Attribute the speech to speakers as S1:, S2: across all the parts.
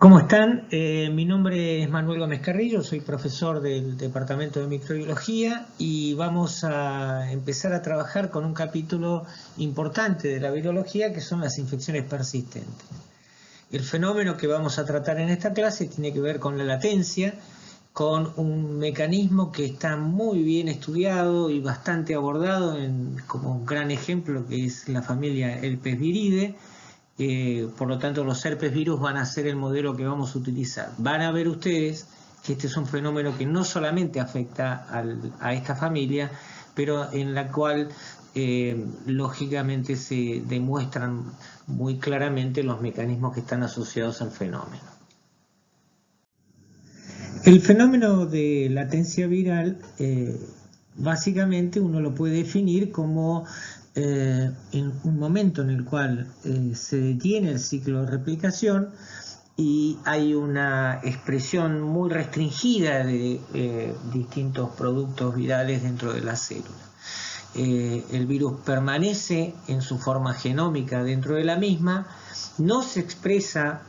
S1: ¿Cómo están? Mi nombre es Manuel Gómez Carrillo, soy profesor del Departamento de Microbiología y vamos a empezar a trabajar con un capítulo importante de la virología que son las infecciones persistentes. El fenómeno que vamos a tratar en esta clase tiene que ver con la latencia, con un mecanismo que está muy bien estudiado y bastante abordado como un gran ejemplo que es la familia Herpes viridae. Por lo tanto, los herpes virus van a ser el modelo que vamos a utilizar. Van a ver ustedes que este es un fenómeno que no solamente afecta a esta familia, pero en la cual lógicamente se demuestran muy claramente los mecanismos que están asociados al fenómeno. El fenómeno de latencia viral básicamente uno lo puede definir como en un momento en el cual se detiene el ciclo de replicación y hay una expresión muy restringida de distintos productos virales dentro de la célula. El virus permanece en su forma genómica dentro de la misma, no se expresa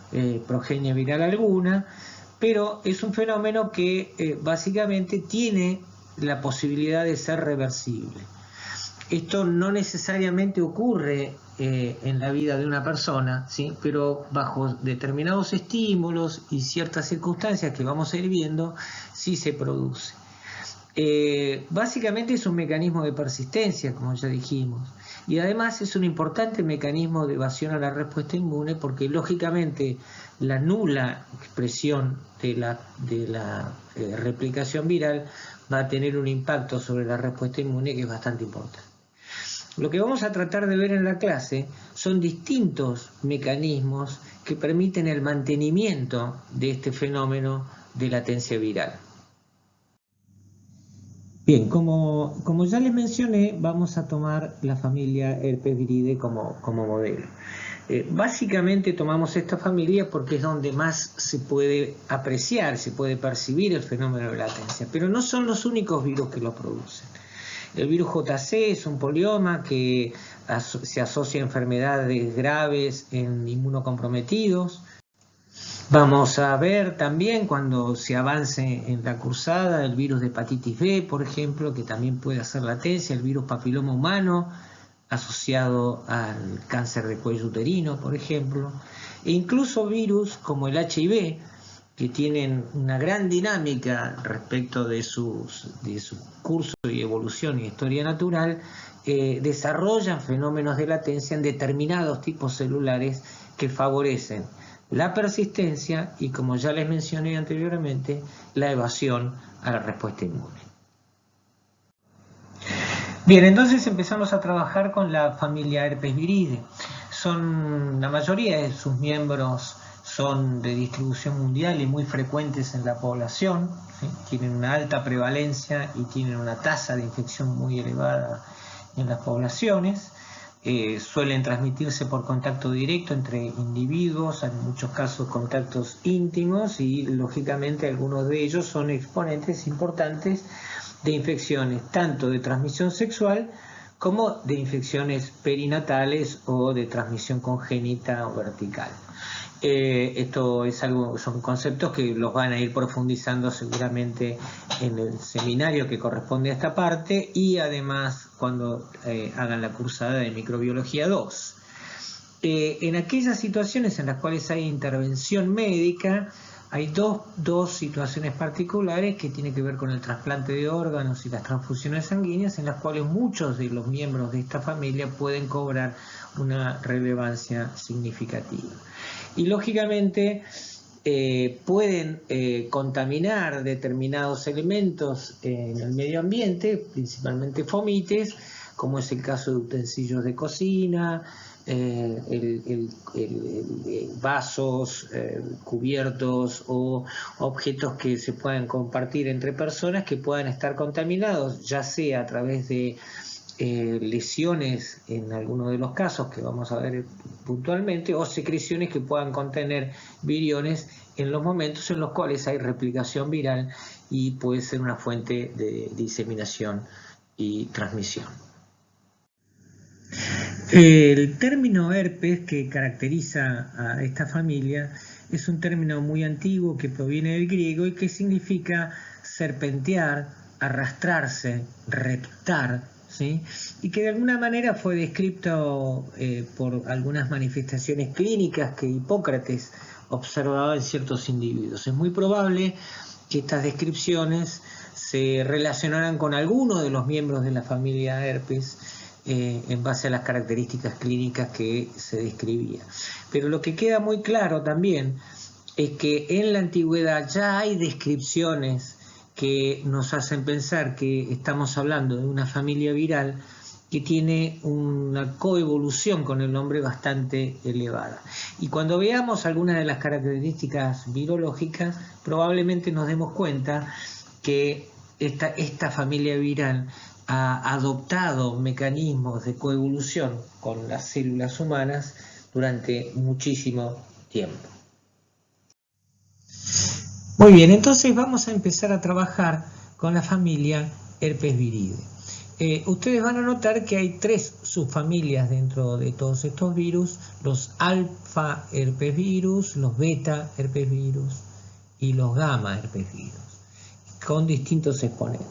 S1: progenie viral alguna, pero es un fenómeno que básicamente tiene la posibilidad de ser reversible. Esto no necesariamente ocurre en la vida de una persona, ¿sí? Pero bajo determinados estímulos y ciertas circunstancias que vamos a ir viendo, sí se produce. Básicamente es un mecanismo de persistencia, como ya dijimos, y además es un importante mecanismo de evasión a la respuesta inmune porque lógicamente la nula expresión de la replicación viral va a tener un impacto sobre la respuesta inmune que es bastante importante. Lo que vamos a tratar de ver en la clase son distintos mecanismos que permiten el mantenimiento de este fenómeno de latencia viral. Bien, como ya les mencioné, vamos a tomar la familia Herpes viridae como modelo. Básicamente tomamos esta familia porque es donde más se puede apreciar, se puede percibir el fenómeno de latencia, pero no son los únicos virus que lo producen. El virus JC es un polioma que se asocia a enfermedades graves en inmunocomprometidos. Vamos a ver también cuando se avance en la cursada el virus de hepatitis B, por ejemplo, que también puede hacer latencia, el virus papiloma humano asociado al cáncer de cuello uterino, por ejemplo, e incluso virus como el HIV, que tienen una gran dinámica respecto de su curso y evolución y historia natural, desarrollan fenómenos de latencia en determinados tipos celulares que favorecen la persistencia y, como ya les mencioné anteriormente, la evasión a la respuesta inmune. Bien, entonces empezamos a trabajar con la familia Herpes viridae. La mayoría de sus miembros son de distribución mundial y muy frecuentes en la población, ¿sí? Tienen una alta prevalencia y tienen una tasa de infección muy elevada en las poblaciones. Suelen transmitirse por contacto directo entre individuos, en muchos casos contactos íntimos, y lógicamente algunos de ellos son exponentes importantes de infecciones tanto de transmisión sexual como de infecciones perinatales o de transmisión congénita o vertical. Son conceptos que los van a ir profundizando seguramente en el seminario que corresponde a esta parte y además cuando hagan la cursada de microbiología 2. En aquellas situaciones en las cuales hay intervención médica, hay dos situaciones particulares que tienen que ver con el trasplante de órganos y las transfusiones sanguíneas, en las cuales muchos de los miembros de esta familia pueden cobrar una relevancia significativa. Y lógicamente pueden contaminar determinados elementos en el medio ambiente, principalmente fomites, como es el caso de utensilios de cocina, vasos, cubiertos o objetos que se puedan compartir entre personas que puedan estar contaminados, ya sea a través de lesiones en algunos de los casos que vamos a ver puntualmente, o secreciones que puedan contener viriones en los momentos en los cuales hay replicación viral y puede ser una fuente de diseminación y transmisión. El término herpes que caracteriza a esta familia es un término muy antiguo que proviene del griego y que significa serpentear, arrastrarse, reptar, ¿sí? Y que de alguna manera fue descrito por algunas manifestaciones clínicas que Hipócrates observaba en ciertos individuos. Es muy probable que estas descripciones se relacionaran con alguno de los miembros de la familia herpes en base a las características clínicas que se describía. Pero lo que queda muy claro también es que en la antigüedad ya hay descripciones que nos hacen pensar que estamos hablando de una familia viral que tiene una coevolución con el nombre bastante elevada. Y cuando veamos algunas de las características virológicas, probablemente nos demos cuenta que esta familia viral ha adoptado mecanismos de coevolución con las células humanas durante muchísimo tiempo. Muy bien, entonces vamos a empezar a trabajar con la familia Herpes viride. Ustedes van a notar que hay 3 subfamilias dentro de todos estos virus: los alfa herpes virus, los beta herpes virus y los gamma herpes virus, con distintos exponentes.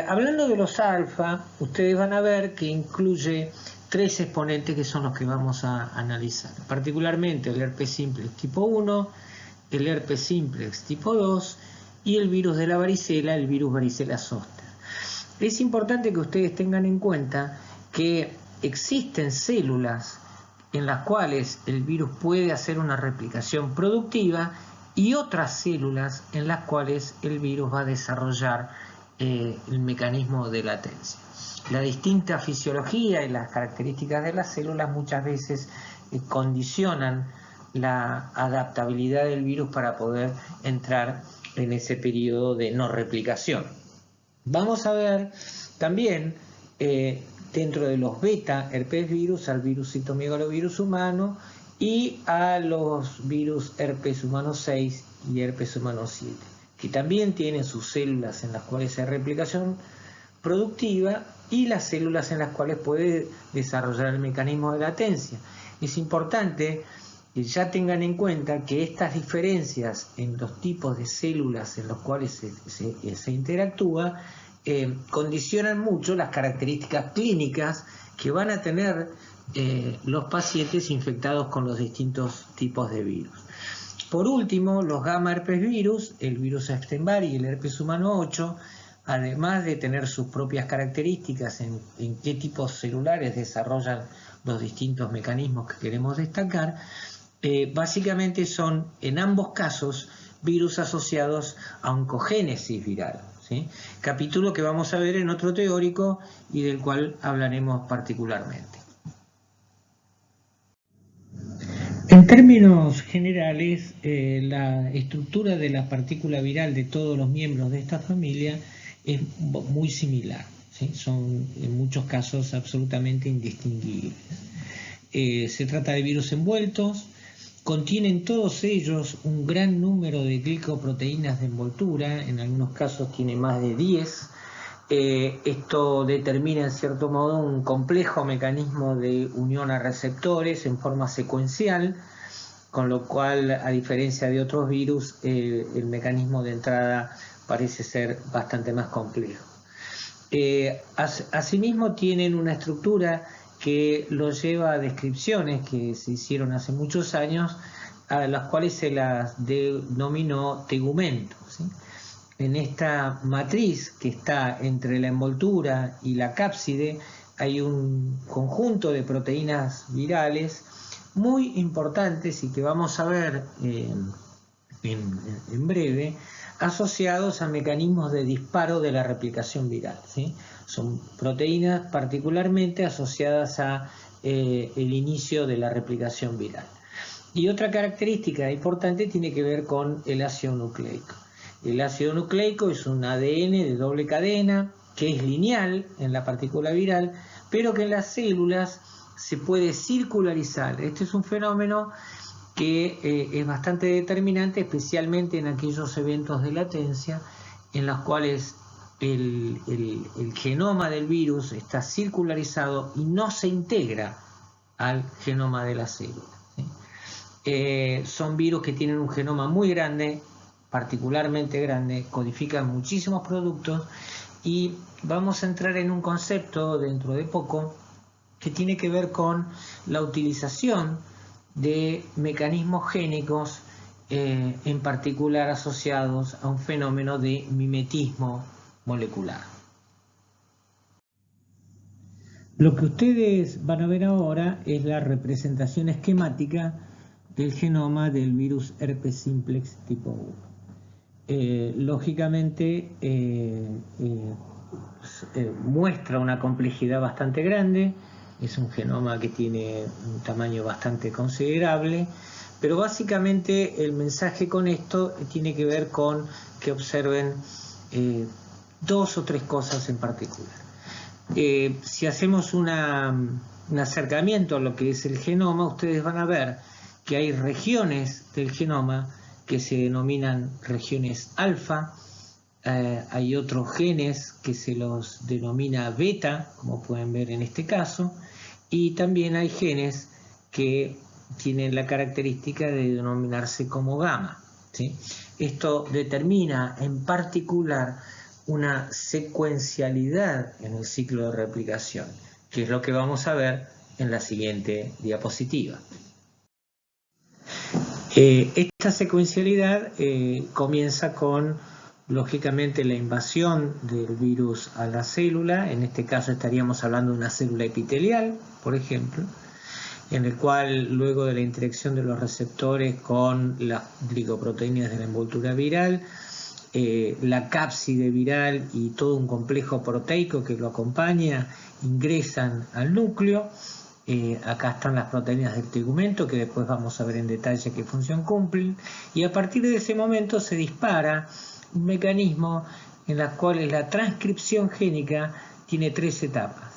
S1: Hablando de los alfa, ustedes van a ver que incluye 3 exponentes que son los que vamos a analizar, particularmente el herpes simplex tipo 1, el herpes simplex tipo 2 y el virus de la varicela, el virus varicela zoster. Es importante que ustedes tengan en cuenta que existen células en las cuales el virus puede hacer una replicación productiva y otras células en las cuales el virus va a desarrollar el mecanismo de latencia. La distinta fisiología y las características de las células muchas veces condicionan la adaptabilidad del virus para poder entrar en ese periodo de no replicación. Vamos a ver también dentro de los beta herpes virus al virus citomegalovirus humano y a los virus herpes humano 6 y herpes humano 7, que también tienen sus células en las cuales hay replicación productiva y las células en las cuales puede desarrollar el mecanismo de latencia. Es importante que ya tengan en cuenta que estas diferencias en los tipos de células en los cuales se interactúa condicionan mucho las características clínicas que van a tener los pacientes infectados con los distintos tipos de virus. Por último, los gamma herpes virus, el virus Epstein-Barr y el herpes humano 8, además de tener sus propias características en qué tipos celulares desarrollan los distintos mecanismos que queremos destacar, básicamente son en ambos casos virus asociados a oncogénesis viral, ¿sí? Capítulo que vamos a ver en otro teórico y del cual hablaremos particularmente. En términos generales, la estructura de la partícula viral de todos los miembros de esta familia es muy similar, ¿sí? Son en muchos casos absolutamente indistinguibles. Se trata de virus envueltos, contienen todos ellos un gran número de glicoproteínas de envoltura, en algunos casos tiene más de 10. Esto determina en cierto modo un complejo mecanismo de unión a receptores en forma secuencial, con lo cual, a diferencia de otros virus, el mecanismo de entrada parece ser bastante más complejo. Asimismo tienen una estructura que los lleva a descripciones que se hicieron hace muchos años, a las cuales se las denominó tegumento, ¿sí? En esta matriz que está entre la envoltura y la cápside hay un conjunto de proteínas virales muy importantes y que vamos a ver en breve, asociados a mecanismos de disparo de la replicación viral, ¿sí? Son proteínas particularmente asociadas a el inicio de la replicación viral. Y otra característica importante tiene que ver con el ácido nucleico. El ácido nucleico es un ADN de doble cadena que es lineal en la partícula viral, pero que en las células se puede circularizar. Este es un fenómeno que es bastante determinante, especialmente en aquellos eventos de latencia en los cuales el genoma del virus está circularizado y no se integra al genoma de la célula, ¿sí? Son virus que tienen un genoma muy grande, particularmente grande, codifican muchísimos productos, y vamos a entrar en un concepto dentro de poco que tiene que ver con la utilización de mecanismos génicos, en particular asociados a un fenómeno de mimetismo molecular. Lo que ustedes van a ver ahora es la representación esquemática del genoma del virus herpes simplex tipo 1. Lógicamente muestra una complejidad bastante grande, es un genoma que tiene un tamaño bastante considerable, pero básicamente el mensaje con esto tiene que ver con que observen dos o tres cosas en particular. Si hacemos un acercamiento a lo que es el genoma, ustedes van a ver que hay regiones del genoma que se denominan regiones alfa, hay otros genes que se los denomina beta, como pueden ver en este caso, y también hay genes que tienen la característica de denominarse como gamma, ¿sí? Esto determina en particular una secuencialidad en el ciclo de replicación, que es lo que vamos a ver en la siguiente diapositiva. Esta secuencialidad comienza con, lógicamente, la invasión del virus a la célula. En este caso estaríamos hablando de una célula epitelial, por ejemplo, en el cual luego de la interacción de los receptores con las glicoproteínas de la envoltura viral, la cápside viral y todo un complejo proteico que lo acompaña ingresan al núcleo. Acá están las proteínas del tegumento, que después vamos a ver en detalle qué función cumplen, y a partir de ese momento se dispara un mecanismo en el cual la transcripción génica tiene tres etapas.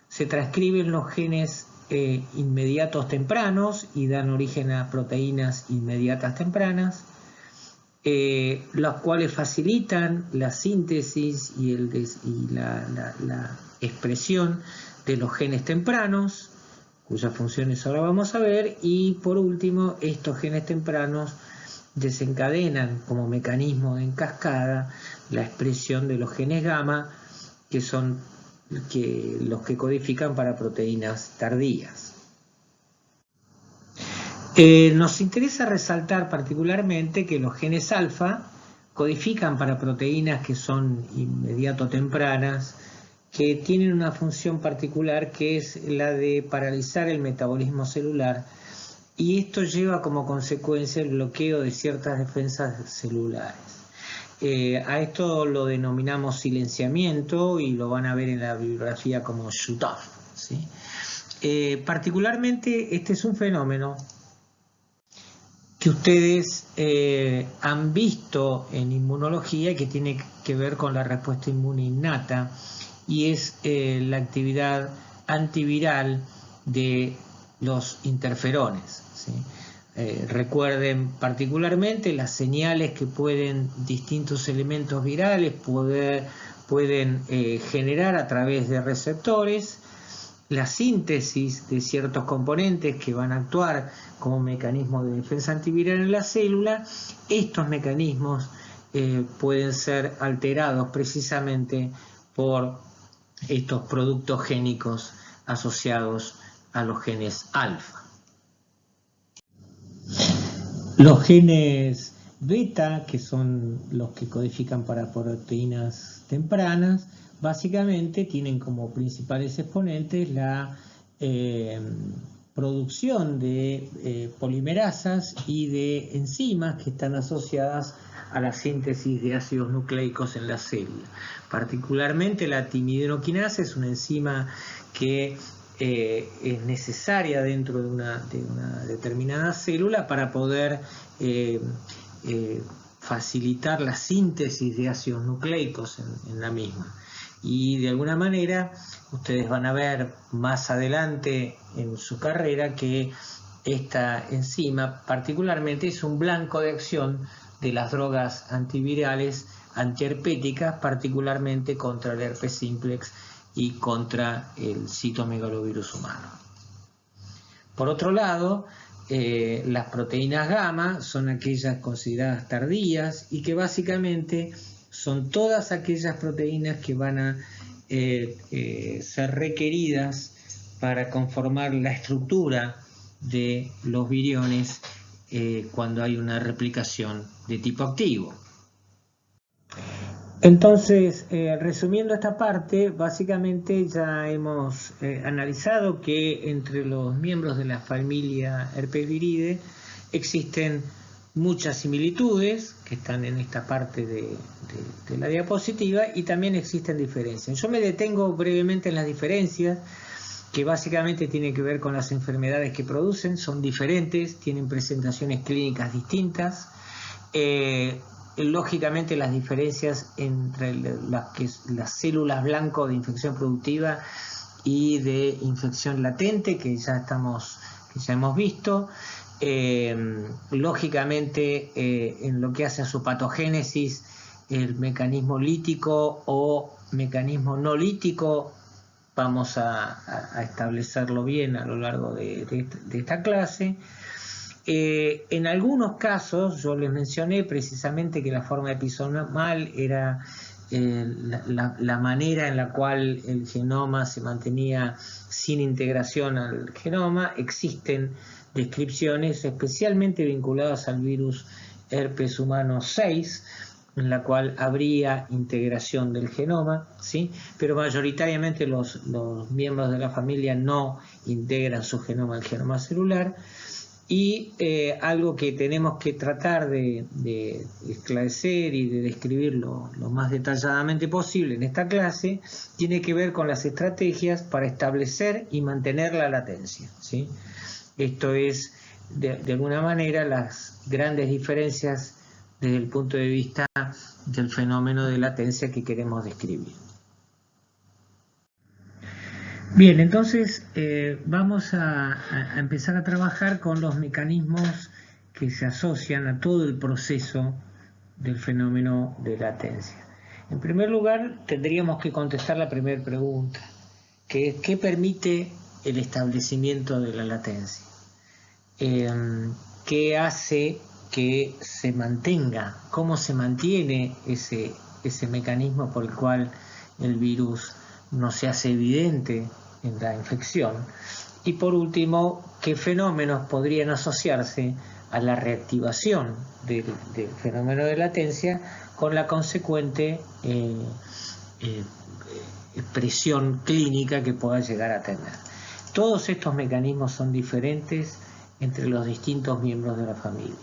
S1: Se transcriben los genes inmediatos tempranos y dan origen a proteínas inmediatas tempranas, las cuales facilitan la síntesis y la expresión de los genes tempranos, cuyas funciones ahora vamos a ver, y por último estos genes tempranos desencadenan como mecanismo en cascada la expresión de los genes gamma, que son los que codifican para proteínas tardías. Nos interesa resaltar particularmente que los genes alfa codifican para proteínas que son inmediato tempranas, que tienen una función particular, que es la de paralizar el metabolismo celular, y esto lleva como consecuencia el bloqueo de ciertas defensas celulares. A esto lo denominamos silenciamiento y lo van a ver en la bibliografía como shut-off, ¿sí? Particularmente este es un fenómeno que ustedes han visto en inmunología y que tiene que ver con la respuesta inmune innata, y es la actividad antiviral de los interferones, ¿sí? Recuerden particularmente las señales que pueden distintos elementos virales pueden generar a través de receptores, la síntesis de ciertos componentes que van a actuar como mecanismo de defensa antiviral en la célula. Estos mecanismos pueden ser alterados precisamente por estos productos génicos asociados a los genes alfa. Los genes beta, que son los que codifican para proteínas tempranas, básicamente tienen como principales exponentes la producción de polimerasas y de enzimas que están asociadas a la síntesis de ácidos nucleicos en la célula. Particularmente la timidinoquinasa es una enzima que es necesaria dentro de una determinada célula para poder facilitar la síntesis de ácidos nucleicos en la misma. Y de alguna manera ustedes van a ver más adelante en su carrera que esta enzima particularmente es un blanco de acción de las drogas antivirales antiherpéticas, particularmente contra el herpes simplex y contra el citomegalovirus humano. Por otro lado, las proteínas gamma son aquellas consideradas tardías y que básicamente son todas aquellas proteínas que van a ser requeridas para conformar la estructura de los viriones cuando hay una replicación de tipo activo. Entonces, resumiendo esta parte, básicamente ya hemos analizado que entre los miembros de la familia Herpesviridae existen muchas similitudes que están en esta parte de la diapositiva, y también existen diferencias. Yo me detengo brevemente en las diferencias, que básicamente tienen que ver con las enfermedades que producen. Son diferentes, tienen presentaciones clínicas distintas. Lógicamente las diferencias entre las células blanco de infección productiva y de infección latente, que ya hemos visto. Lógicamente en lo que hace a su patogénesis, el mecanismo lítico o mecanismo no lítico, vamos a establecerlo bien a lo largo de esta clase. En algunos casos, yo les mencioné precisamente que la forma episomal era la manera en la cual el genoma se mantenía sin integración al genoma. Existen descripciones especialmente vinculadas al virus herpes humano 6, en la cual habría integración del genoma, ¿sí? Pero mayoritariamente los miembros de la familia no integran su genoma al genoma celular. Y algo que tenemos que tratar de esclarecer y de describir lo más detalladamente posible en esta clase tiene que ver con las estrategias para establecer y mantener la latencia, ¿sí? Esto es, de alguna manera, las grandes diferencias desde el punto de vista del fenómeno de latencia que queremos describir. Bien, entonces vamos a empezar a trabajar con los mecanismos que se asocian a todo el proceso del fenómeno de latencia. En primer lugar, tendríamos que contestar la primera pregunta, que es ¿qué permite el establecimiento de la latencia? ¿Qué hace que se mantenga? ¿Cómo se mantiene ese mecanismo por el cual el virus no se hace evidente en la infección? Y por último, ¿qué fenómenos podrían asociarse a la reactivación del fenómeno de latencia con la consecuente expresión clínica que pueda llegar a tener? Todos estos mecanismos son diferentes entre los distintos miembros de la familia,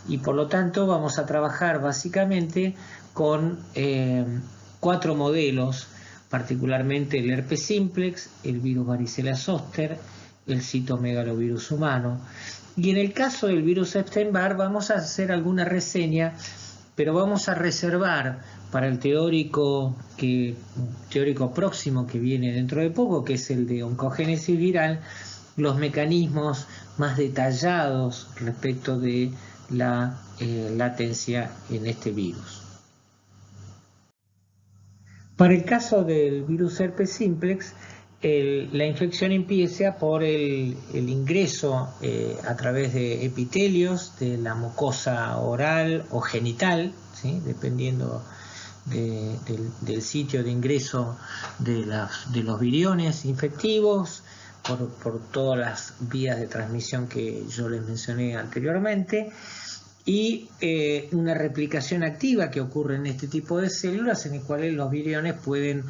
S1: y por lo tanto vamos a trabajar básicamente con 4 modelos, particularmente el herpes simplex, el virus varicela zoster, el citomegalovirus humano. Y en el caso del virus Epstein-Barr vamos a hacer alguna reseña, pero vamos a reservar para el teórico próximo que viene dentro de poco, que es el de oncogénesis viral, los mecanismos más detallados respecto de la latencia en este virus. Para el caso del virus herpes simplex, la infección empieza por el ingreso a través de epitelios de la mucosa oral o genital, ¿sí? Dependiendo del sitio de ingreso de los viriones infectivos, por todas las vías de transmisión que yo les mencioné anteriormente, y una replicación activa que ocurre en este tipo de células, en el cual los viriones pueden,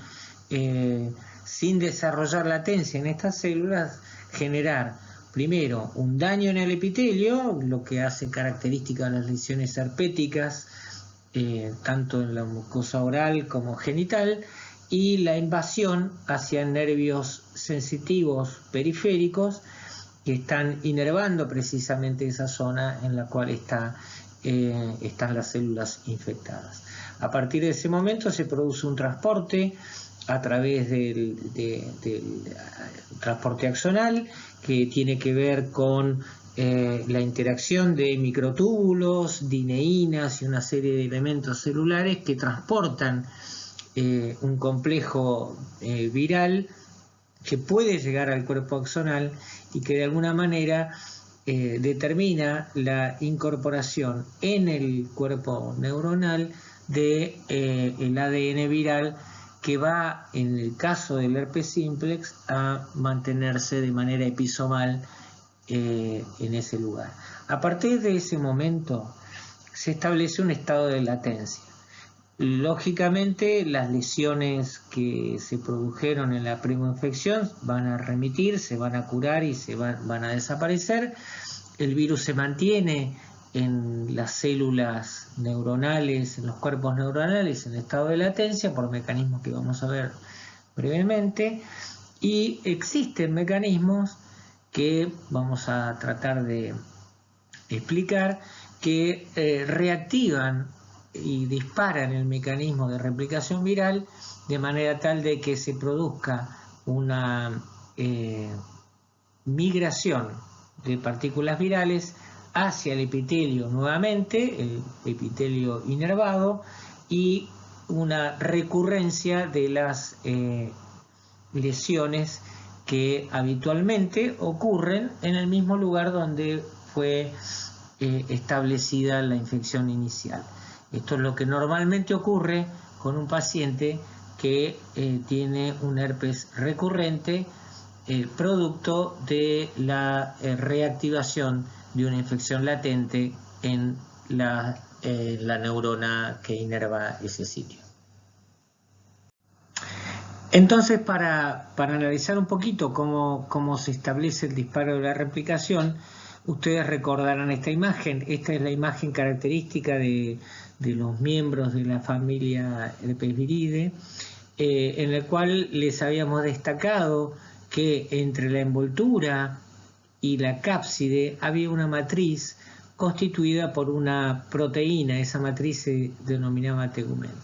S1: sin desarrollar latencia en estas células, generar primero un daño en el epitelio, lo que hace característica a las lesiones herpéticas, tanto en la mucosa oral como genital, y la invasión hacia nervios sensitivos periféricos que están inervando precisamente esa zona en la cual están las células infectadas. A partir de ese momento se produce un transporte a través del transporte axonal, que tiene que ver con la interacción de microtúbulos, dineínas y una serie de elementos celulares que transportan un complejo viral que puede llegar al cuerpo axonal y que de alguna manera determina la incorporación en el cuerpo neuronal de el ADN viral, que va, en el caso del herpes simplex, a mantenerse de manera episomal en ese lugar. A partir de ese momento se establece un estado de latencia. Lógicamente, las lesiones que se produjeron en la primoinfección van a remitir, se van a curar y van a desaparecer. El virus se mantiene en las células neuronales, en los cuerpos neuronales, en estado de latencia, por mecanismos que vamos a ver brevemente. Y existen mecanismos que vamos a tratar de explicar, que reactivan y disparan el mecanismo de replicación viral de manera tal de que se produzca una migración de partículas virales hacia el epitelio nuevamente, el epitelio inervado, y una recurrencia de las lesiones que habitualmente ocurren en el mismo lugar donde fue establecida la infección inicial. Esto es lo que normalmente ocurre con un paciente que tiene un herpes recurrente, producto de la reactivación de una infección latente en la neurona que inerva ese sitio. Entonces, para analizar un poquito cómo se establece el disparo de la replicación, ustedes recordarán esta imagen. Esta es la imagen característica de los miembros de la familia Herpesviridae, en el cual les habíamos destacado que entre la envoltura y la cápside había una matriz constituida por una proteína. Esa matriz se denominaba tegumento.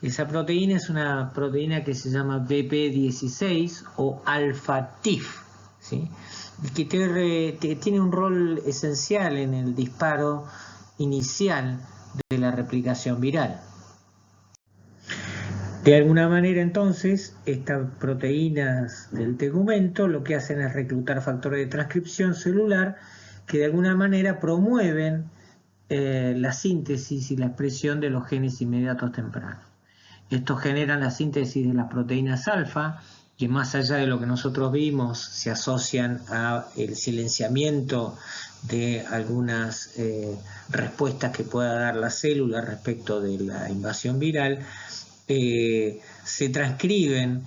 S1: Esa proteína es una proteína que se llama BP16 o alfa-TIF, ¿sí? Que tiene un rol esencial en el disparo inicial de la replicación viral. De alguna manera, entonces, estas proteínas del tegumento lo que hacen es reclutar factores de transcripción celular que de alguna manera promueven la síntesis y la expresión de los genes inmediatos tempranos. Estos generan la síntesis de las proteínas alfa, que más allá de lo que nosotros vimos, se asocian al silenciamiento de algunas respuestas que pueda dar la célula respecto de la invasión viral. Se transcriben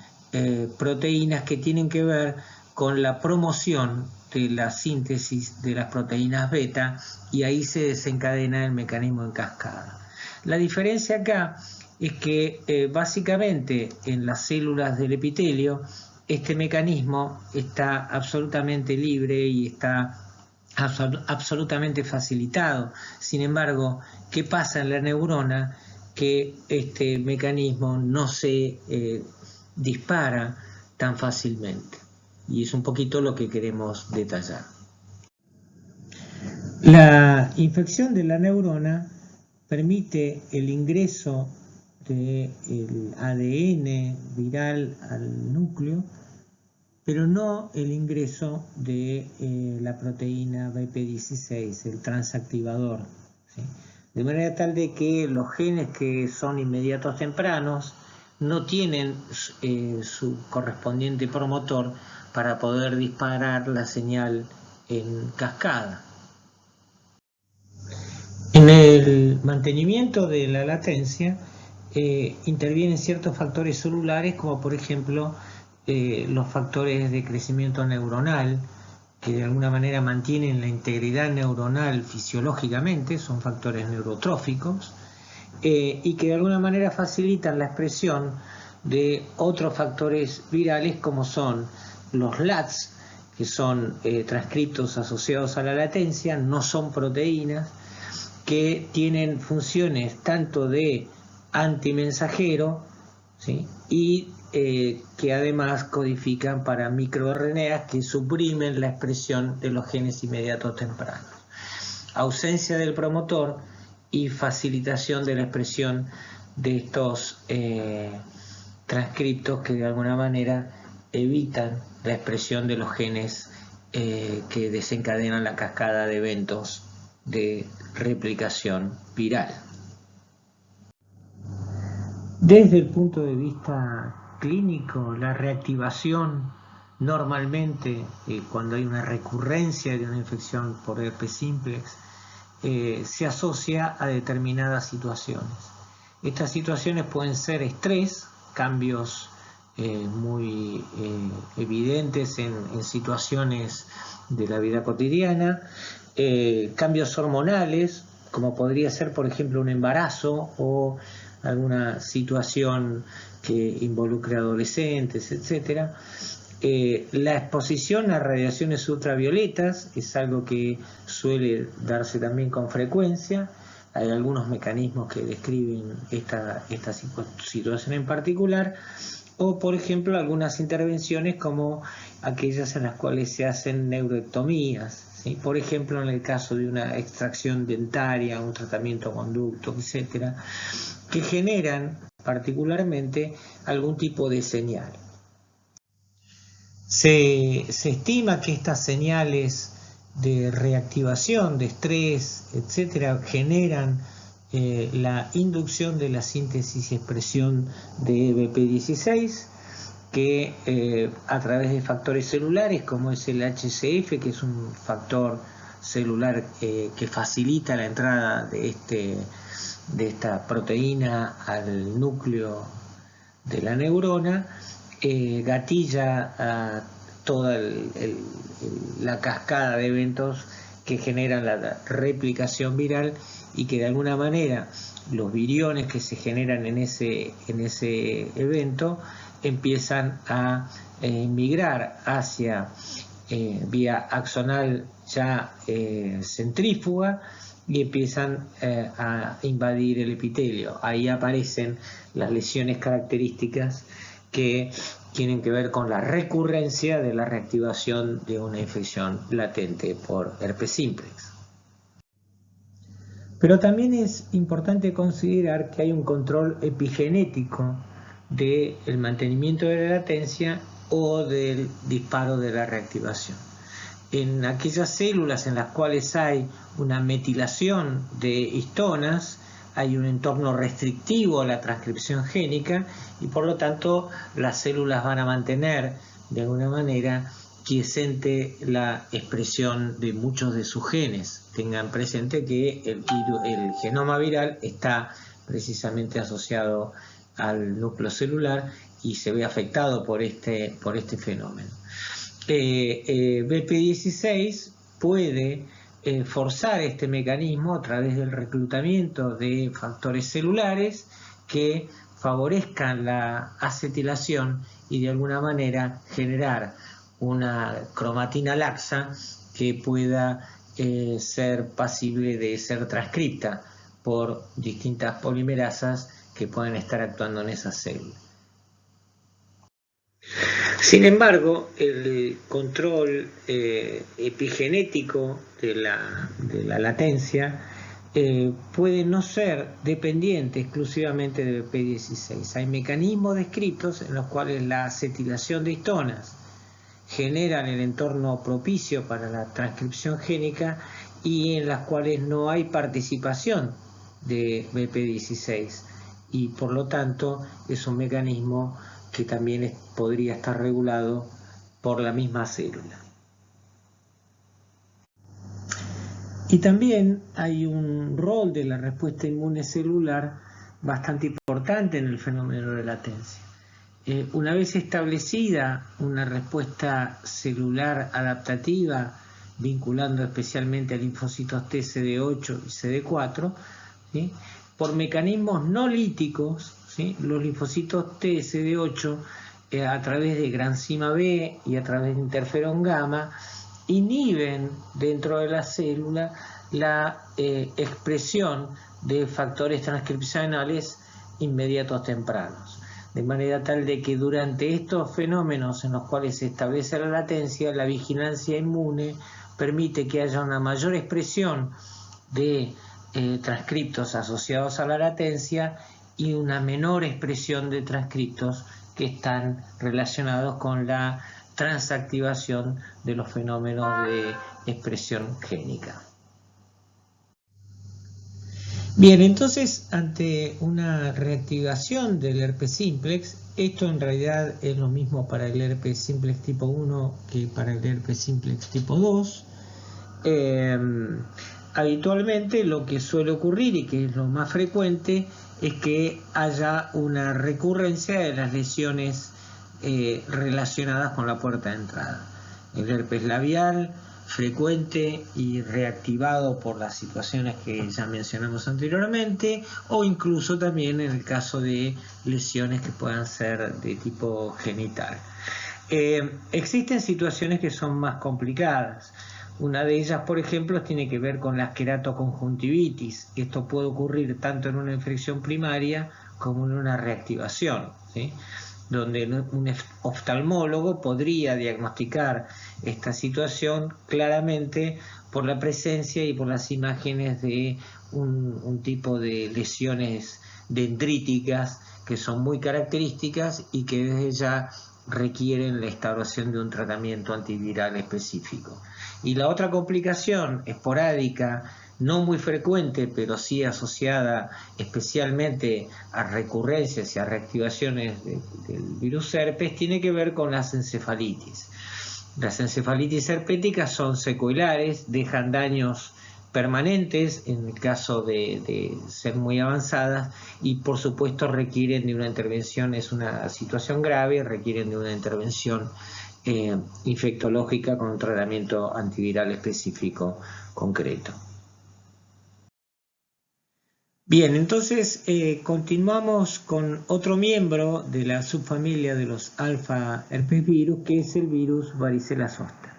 S1: proteínas que tienen que ver con la promoción de la síntesis de las proteínas beta, y ahí se desencadena el mecanismo en cascada. La diferencia acá es que básicamente en las células del epitelio este mecanismo está absolutamente libre y está absolutamente facilitado. Sin embargo, ¿qué pasa en la neurona? Que este mecanismo no se dispara tan fácilmente, y es un poquito lo que queremos detallar. La infección de la neurona permite el ingreso del ADN viral al núcleo, pero no el ingreso de la proteína BP16, el transactivador, ¿sí? De manera tal de que los genes que son inmediatos tempranos no tienen su correspondiente promotor para poder disparar la señal en cascada. En el mantenimiento de la latencia intervienen ciertos factores celulares, como por ejemplo los factores de crecimiento neuronal, que de alguna manera mantienen la integridad neuronal fisiológicamente, son factores neurotróficos, y que de alguna manera facilitan la expresión de otros factores virales, como son los LATs, que son transcriptos asociados a la latencia, no son proteínas, que tienen funciones tanto de antimensajero, ¿sí? Y que además codifican para microRNAs que suprimen la expresión de los genes inmediatos tempranos. Ausencia del promotor y facilitación de la expresión de estos transcriptos que de alguna manera evitan la expresión de los genes que desencadenan la cascada de eventos de replicación viral. Desde el punto de vista clínico, la reactivación normalmente, cuando hay una recurrencia de una infección por herpes simplex, se asocia a determinadas situaciones. Estas situaciones pueden ser estrés, cambios muy evidentes en situaciones de la vida cotidiana, cambios hormonales, como podría ser, por ejemplo, un embarazo o alguna situación que involucre adolescentes, etc. La exposición a radiaciones ultravioletas es algo que suele darse también con frecuencia. Hay algunos mecanismos que describen esta situación en particular, o por ejemplo algunas intervenciones como aquellas en las cuales se hacen neuroectomías, ¿sí? Por ejemplo en el caso de una extracción dentaria, un tratamiento conducto, etcétera, que generan particularmente algún tipo de señal. Se estima que estas señales de reactivación, de estrés, etcétera, generan la inducción de la síntesis y expresión de EBP16, que a través de factores celulares como es el HCF, que es un factor celular que facilita la entrada de esta proteína al núcleo de la neurona, gatilla a toda la cascada de eventos que generan la replicación viral y que de alguna manera los viriones que se generan en ese evento empiezan a migrar hacia vía axonal ya centrífuga y empiezan a invadir el epitelio. Ahí aparecen las lesiones características que tienen que ver con la recurrencia de la reactivación de una infección latente por herpes simplex. Pero también es importante considerar que hay un control epigenético del mantenimiento de la latencia o del disparo de la reactivación. En aquellas células en las cuales hay una metilación de histonas, hay un entorno restrictivo a la transcripción génica y por lo tanto las células van a mantener de alguna manera quiescente la expresión de muchos de sus genes. Tengan presente que el genoma viral está precisamente asociado al núcleo celular y se ve afectado por este fenómeno. BP16 puede forzar este mecanismo a través del reclutamiento de factores celulares que favorezcan la acetilación y de alguna manera generar una cromatina laxa que pueda ser pasible de ser transcripta por distintas polimerasas que pueden estar actuando en esas células. Sin embargo, el control epigenético de la latencia puede no ser dependiente exclusivamente de BP16. Hay mecanismos descritos en los cuales la acetilación de histonas generan el entorno propicio para la transcripción génica y en las cuales no hay participación de BP16 y por lo tanto es un mecanismo que también podría estar regulado por la misma célula. Y también hay un rol de la respuesta inmune celular bastante importante en el fenómeno de latencia. Una vez establecida una respuesta celular adaptativa vinculando especialmente a linfocitos T, CD8 y CD4, ¿sí? Por mecanismos no líticos, ¿sí? Los linfocitos T, CD8 a través de granzima B y a través de interferón gamma inhiben dentro de la célula la expresión de factores transcripcionales inmediatos tempranos. de manera tal de que durante estos fenómenos en los cuales se establece la latencia, la vigilancia inmune permite que haya una mayor expresión de transcriptos asociados a la latencia y una menor expresión de transcriptos que están relacionados con la transactivación de los fenómenos de expresión génica. Bien, entonces ante una reactivación del herpes simplex, esto en realidad es lo mismo para el herpes simplex tipo 1 que para el herpes simplex tipo 2. Habitualmente lo que suele ocurrir y que es lo más frecuente es que haya una recurrencia de las lesiones relacionadas con la puerta de entrada. El herpes labial, frecuente y reactivado por las situaciones que ya mencionamos anteriormente, o incluso también en el caso de lesiones que puedan ser de tipo genital. Existen situaciones que son más complicadas. Una de ellas, por ejemplo, tiene que ver con la queratoconjuntivitis. Esto puede ocurrir tanto en una infección primaria como en una reactivación, ¿sí? Donde un oftalmólogo podría diagnosticar esta situación claramente por la presencia y por las imágenes de un tipo de lesiones dendríticas que son muy características y que desde ya requieren la instauración de un tratamiento antiviral específico. Y la otra complicación esporádica, no muy frecuente, pero sí asociada especialmente a recurrencias y a reactivaciones del virus herpes, tiene que ver con las encefalitis. Las encefalitis herpéticas son secuelares, dejan daños permanentes en el caso de ser muy avanzadas y por supuesto requieren de una intervención, es una situación grave, requieren de una intervención infectológica con un tratamiento antiviral específico concreto. Bien, entonces continuamos con otro miembro de la subfamilia de los alfa herpesvirus, que es el virus varicela zoster.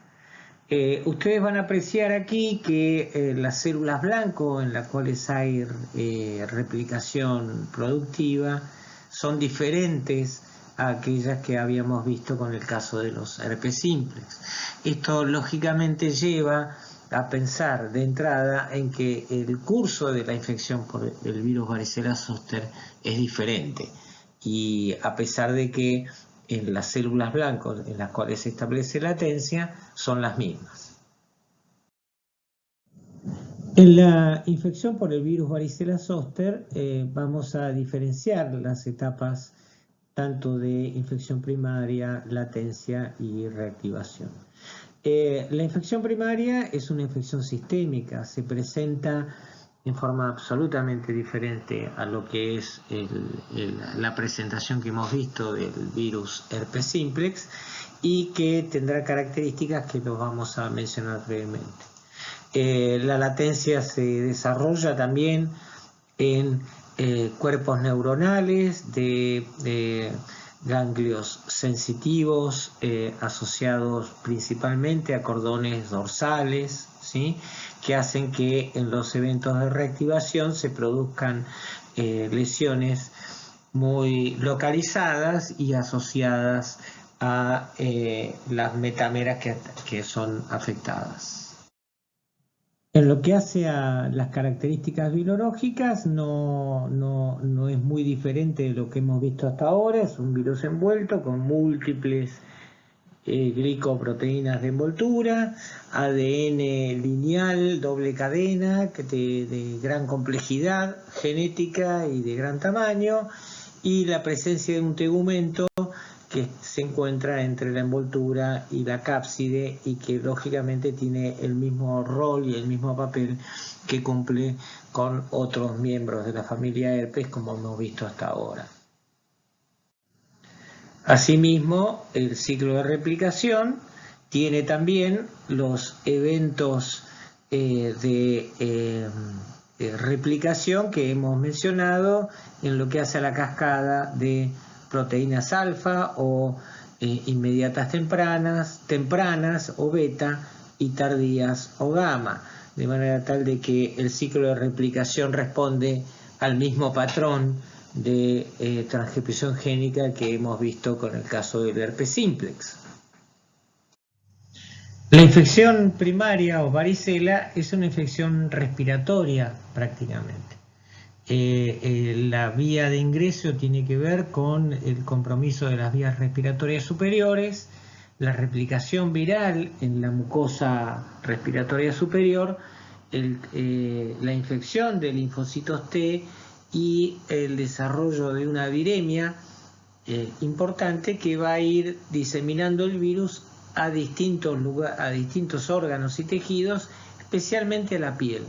S1: Ustedes van a apreciar aquí que las células blanco en las cuales hay replicación productiva son diferentes a aquellas que habíamos visto con el caso de los herpes simplex. Esto lógicamente lleva a pensar de entrada en que el curso de la infección por el virus varicela zoster es diferente, y a pesar de que en las células blancas en las cuales se establece latencia son las mismas. En la infección por el virus varicela zoster vamos a diferenciar las etapas tanto de infección primaria, latencia y reactivación. La infección primaria es una infección sistémica, se presenta en forma absolutamente diferente a lo que es la presentación que hemos visto del virus herpes simplex y que tendrá características que los vamos a mencionar brevemente. La latencia se desarrolla también en cuerpos neuronales de ganglios sensitivos asociados principalmente a cordones dorsales, ¿sí? Que hacen que en los eventos de reactivación se produzcan lesiones muy localizadas y asociadas a las metameras que son afectadas. En lo que hace a las características virológicas no es muy diferente de lo que hemos visto hasta ahora. Es un virus envuelto con múltiples glicoproteínas de envoltura, ADN lineal, doble cadena, de gran complejidad genética y de gran tamaño, y la presencia de un tegumento que se encuentra entre la envoltura y la cápside y que lógicamente tiene el mismo rol y el mismo papel que cumple con otros miembros de la familia herpes como hemos visto hasta ahora. Asimismo, el ciclo de replicación tiene también los eventos de replicación que hemos mencionado en lo que hace a la cascada de proteínas alfa o inmediatas tempranas o beta y tardías o gamma, de manera tal de que el ciclo de replicación responde al mismo patrón de transcripción génica que hemos visto con el caso del herpes simplex. La infección primaria o varicela es una infección respiratoria prácticamente. La vía de ingreso tiene que ver con el compromiso de las vías respiratorias superiores, la replicación viral en la mucosa respiratoria superior, la infección de linfocitos T y el desarrollo de una viremia importante que va a ir diseminando el virus a distintos órganos y tejidos, especialmente a la piel.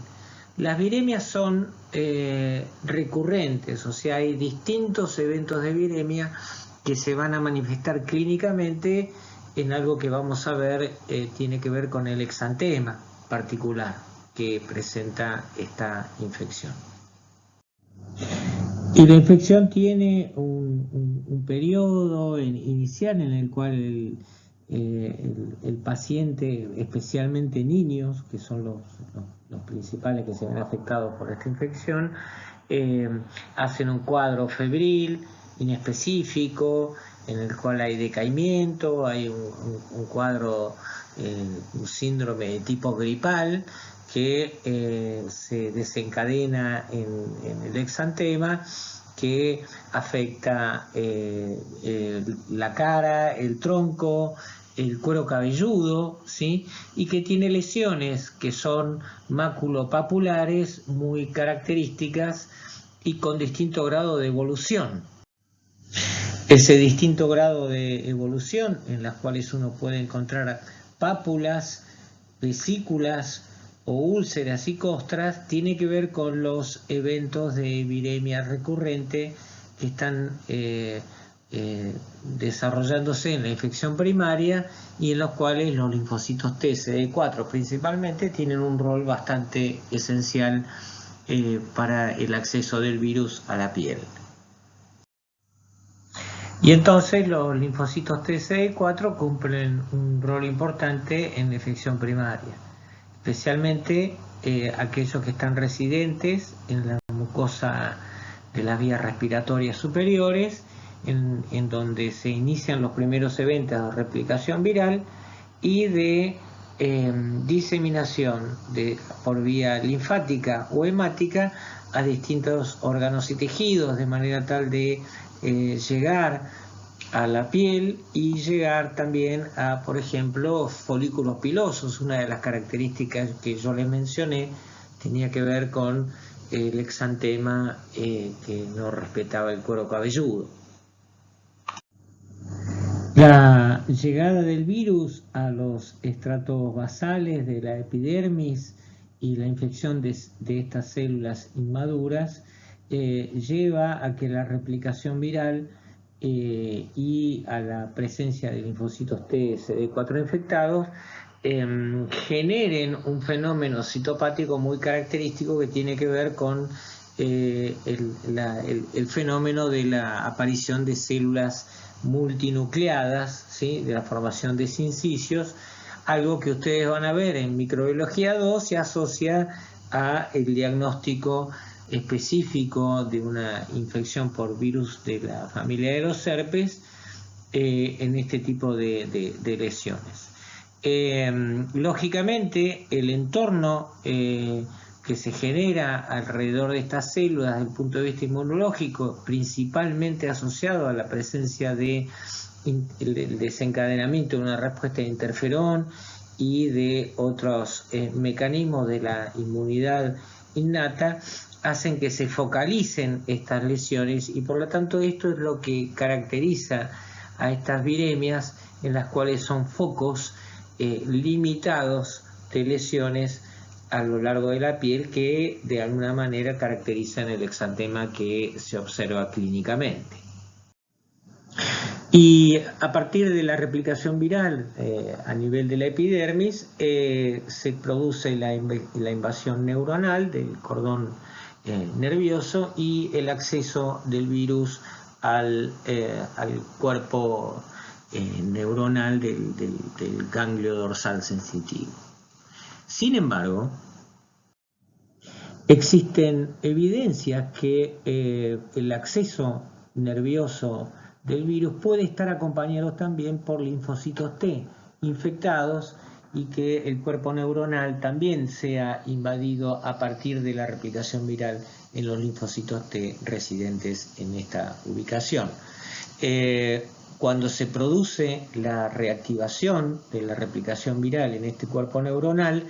S1: Las viremias son recurrentes, o sea, hay distintos eventos de viremia que se van a manifestar clínicamente en algo que vamos a ver, tiene que ver con el exantema particular que presenta esta infección. Y la infección tiene un periodo inicial en el cual el paciente, especialmente niños, que son los principales que se ven afectados por esta infección, hacen un cuadro febril inespecífico en el cual hay decaimiento, hay un cuadro, un síndrome de tipo gripal que se desencadena en el exantema, que afecta la cara, el tronco, el cuero cabelludo, ¿sí? Y que tiene lesiones que son maculopapulares muy características y con distinto grado de evolución. Ese distinto grado de evolución en las cuales uno puede encontrar pápulas, vesículas o úlceras y costras, tiene que ver con los eventos de viremia recurrente que están desarrollándose en la infección primaria y en los cuales los linfocitos T, CD4 principalmente, tienen un rol bastante esencial para el acceso del virus a la piel. Y entonces los linfocitos T, CD4 cumplen un rol importante en la infección primaria, especialmente aquellos que están residentes en la mucosa de las vías respiratorias superiores, en donde se inician los primeros eventos de replicación viral y de diseminación por vía linfática o hemática a distintos órganos y tejidos, de manera tal de llegar a la piel y llegar también a, por ejemplo, folículos pilosos. Una de las características que yo les mencioné tenía que ver con el exantema que no respetaba el cuero cabelludo. La llegada del virus a los estratos basales de la epidermis y la infección de estas células inmaduras lleva a que la replicación viral y a la presencia de linfocitos T, CD4 infectados generen un fenómeno citopático muy característico que tiene que ver con el fenómeno de la aparición de células multinucleadas, ¿sí? De la formación de sincicios, algo que ustedes van a ver en microbiología 2 se asocia a el diagnóstico específico de una infección por virus de la familia de los herpes en este tipo de lesiones. Lógicamente, el entorno que se genera alrededor de estas células desde el punto de vista inmunológico, principalmente asociado a la presencia del desencadenamiento de una respuesta de interferón y de otros mecanismos de la inmunidad innata, hacen que se focalicen estas lesiones y por lo tanto esto es lo que caracteriza a estas viremias, en las cuales son focos limitados de lesiones a lo largo de la piel que de alguna manera caracterizan el exantema que se observa clínicamente. Y a partir de la replicación viral a nivel de la epidermis se produce la invasión neuronal del cordón nervioso y el acceso del virus al cuerpo neuronal del ganglio dorsal sensitivo. Sin embargo, Existen evidencias que el acceso nervioso del virus puede estar acompañado también por linfocitos T infectados y que el cuerpo neuronal también sea invadido a partir de la replicación viral en los linfocitos T residentes en esta ubicación. Cuando se produce la reactivación de la replicación viral en este cuerpo neuronal,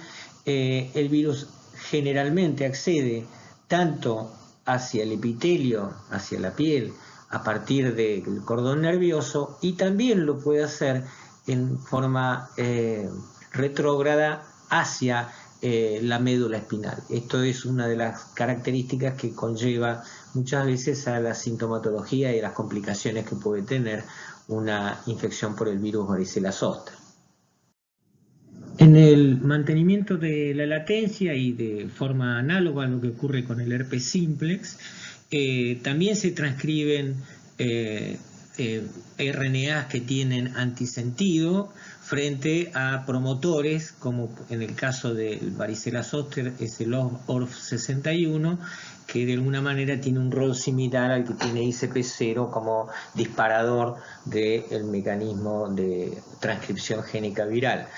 S1: el virus generalmente accede tanto hacia el epitelio, hacia la piel, a partir del cordón nervioso, y también lo puede hacer en forma retrógrada hacia la médula espinal. Esto es una de las características que conlleva muchas veces a la sintomatología y a las complicaciones que puede tener una infección por el virus varicela zoster. En el mantenimiento de la latencia y de forma análoga a lo que ocurre con el herpes simplex, también se transcriben RNAs que tienen antisentido frente a promotores, como en el caso del varicela zoster es el ORF61, que de alguna manera tiene un rol similar al que tiene ICP0 como disparador del mecanismo de transcripción génica viral.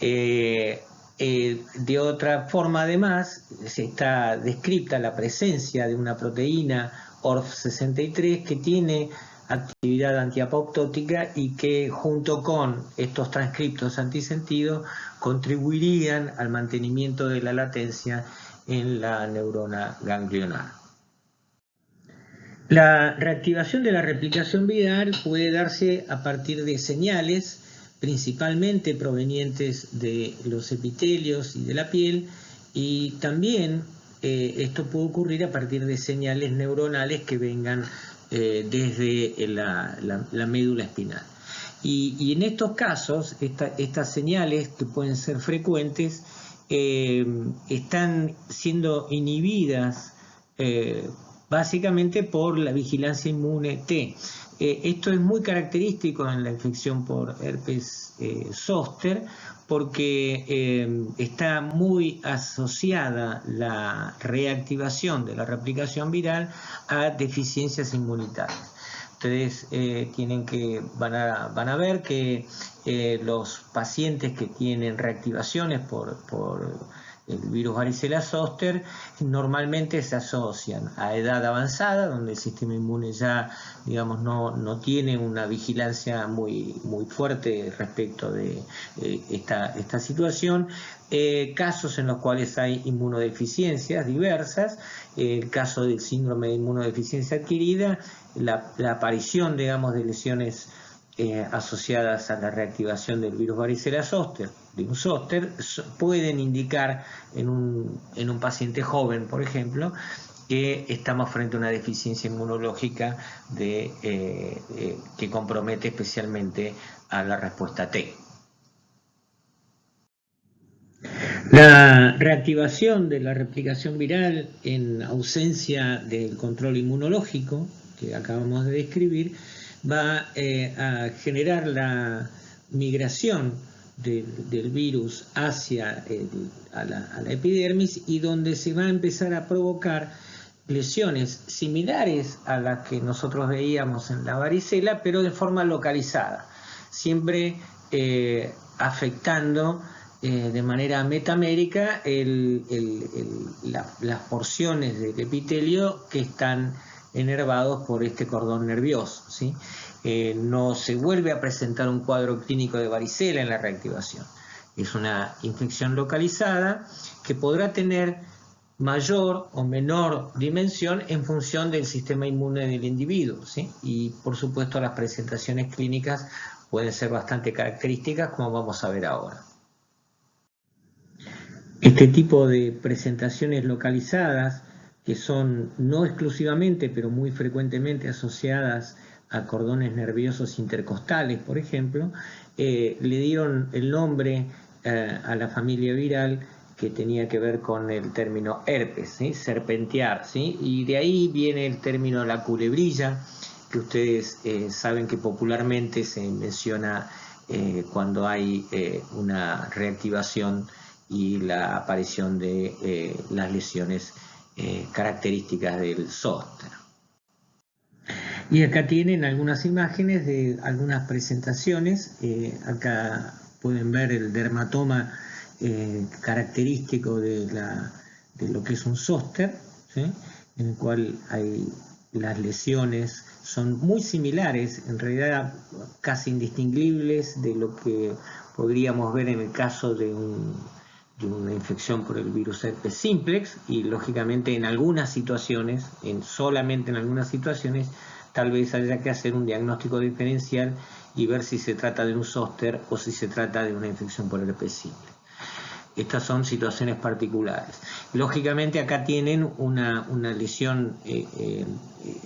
S1: De otra forma, además, se está descrita la presencia de una proteína ORF63 que tiene actividad antiapoptótica y que junto con estos transcriptos antisentido contribuirían al mantenimiento de la latencia en la neurona ganglionar. La reactivación de la replicación viral puede darse a partir de señales principalmente provenientes de los epitelios y de la piel, y también esto puede ocurrir a partir de señales neuronales que vengan desde la médula espinal. Y en estos casos, estas señales, que pueden ser frecuentes, están siendo inhibidas básicamente por la vigilancia inmune T. Esto es muy característico en la infección por herpes zóster, porque está muy asociada la reactivación de la replicación viral a deficiencias inmunitarias. Ustedes van a ver que los pacientes que tienen reactivaciones por el virus varicela zoster normalmente se asocian a edad avanzada, donde el sistema inmune ya, digamos, no tiene una vigilancia muy fuerte respecto de esta situación. Casos en los cuales hay inmunodeficiencias diversas, el caso del síndrome de inmunodeficiencia adquirida, la aparición, digamos, de lesiones asociadas a la reactivación del virus varicela zoster, de un zóster, pueden indicar en un paciente joven, por ejemplo, que estamos frente a una deficiencia inmunológica que compromete especialmente a la respuesta T. La reactivación de la replicación viral en ausencia del control inmunológico que acabamos de describir va a generar la migración del virus hacia a la epidermis, y donde se va a empezar a provocar lesiones similares a las que nosotros veíamos en la varicela, pero de forma localizada, siempre afectando de manera metamérica las porciones del epitelio que están enervados por este cordón nervioso, ¿sí? No se vuelve a presentar un cuadro clínico de varicela en la reactivación. Es una infección localizada que podrá tener mayor o menor dimensión en función del sistema inmune del individuo, ¿sí? Y por supuesto las presentaciones clínicas pueden ser bastante características, como vamos a ver ahora. Este tipo de presentaciones localizadas, que son no exclusivamente, pero muy frecuentemente asociadas a cordones nerviosos intercostales, por ejemplo, le dieron el nombre a la familia viral que tenía que ver con el término herpes, ¿sí? Serpentear, ¿sí? Y de ahí viene el término la culebrilla, que ustedes saben que popularmente se menciona cuando hay una reactivación y la aparición de las lesiones características del zóster. Y acá tienen algunas imágenes de algunas presentaciones. Acá pueden ver el dermatoma característico de lo que es un zóster, ¿sí? En el cual hay las lesiones son muy similares, en realidad casi indistinguibles de lo que podríamos ver en el caso de una infección por el virus herpes simplex, y lógicamente en algunas situaciones, solamente en algunas situaciones, tal vez haya que hacer un diagnóstico diferencial y ver si se trata de un zóster o si se trata de una infección por herpes simplex. Estas son situaciones particulares. Lógicamente acá tienen una lesión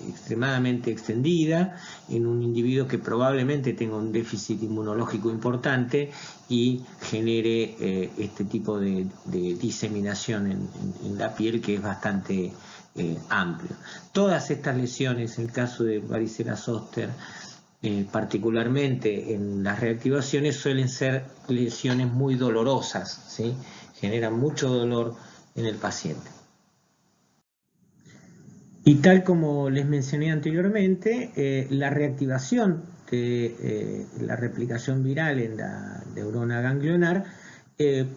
S1: extremadamente extendida en un individuo que probablemente tenga un déficit inmunológico importante y genere este tipo de diseminación en la piel, que es bastante amplio. Todas estas lesiones, en el caso de varicela zóster, particularmente en las reactivaciones, suelen ser lesiones muy dolorosas, ¿sí? Generan mucho dolor en el paciente. Y tal como les mencioné anteriormente, la reactivación de la replicación viral en la neurona ganglionar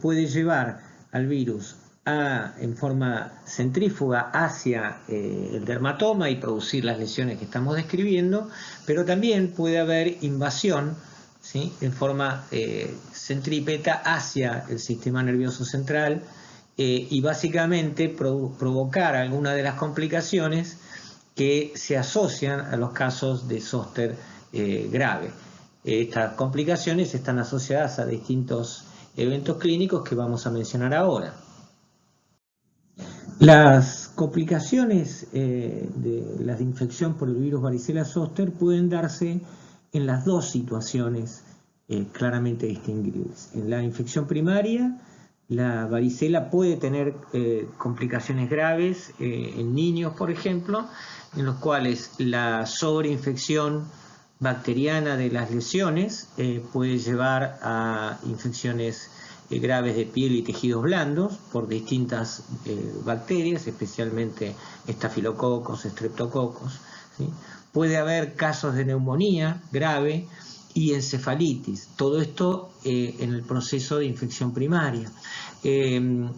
S1: puede llevar al virus en forma centrífuga hacia el dermatoma y producir las lesiones que estamos describiendo, pero también puede haber invasión, ¿sí?, en forma centrípeta hacia el sistema nervioso central y básicamente provocar alguna de las complicaciones que se asocian a los casos de zóster grave. Estas complicaciones están asociadas a distintos eventos clínicos que vamos a mencionar ahora. Las complicaciones de la infección por el virus varicela zóster pueden darse en las dos situaciones claramente distinguibles. En la infección primaria, la varicela puede tener complicaciones graves en niños, por ejemplo, en los cuales la sobreinfección bacteriana de las lesiones puede llevar a infecciones graves de piel y tejidos blandos por distintas bacterias, especialmente estafilococos, estreptococos, ¿sí? Puede haber casos de neumonía grave y encefalitis, todo esto en el proceso de infección primaria.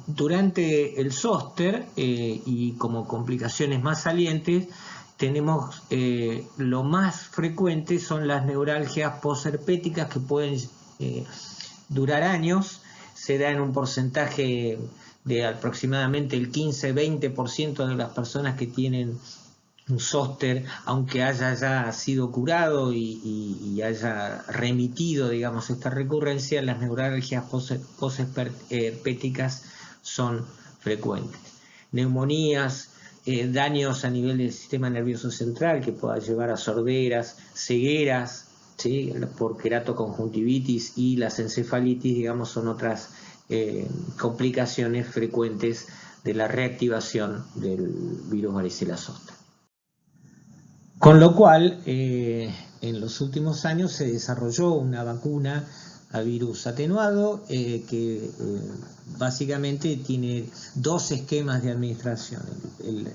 S1: Durante el zóster y como complicaciones más salientes, tenemos lo más frecuente son las neuralgias posherpéticas, que pueden durar años. Se da en un porcentaje de aproximadamente el 15-20% de las personas que tienen un zóster, aunque haya ya sido curado y haya remitido, digamos, esta recurrencia, las neuralgias posherpéticas son frecuentes. Neumonías, daños a nivel del sistema nervioso central que pueda llevar a sorderas, cegueras, ¿sí?, por queratoconjuntivitis, y las encefalitis, digamos, son otras complicaciones frecuentes de la reactivación del virus varicela zóster. Con lo cual, en los últimos años se desarrolló una vacuna a virus atenuado que básicamente tiene dos esquemas de administración.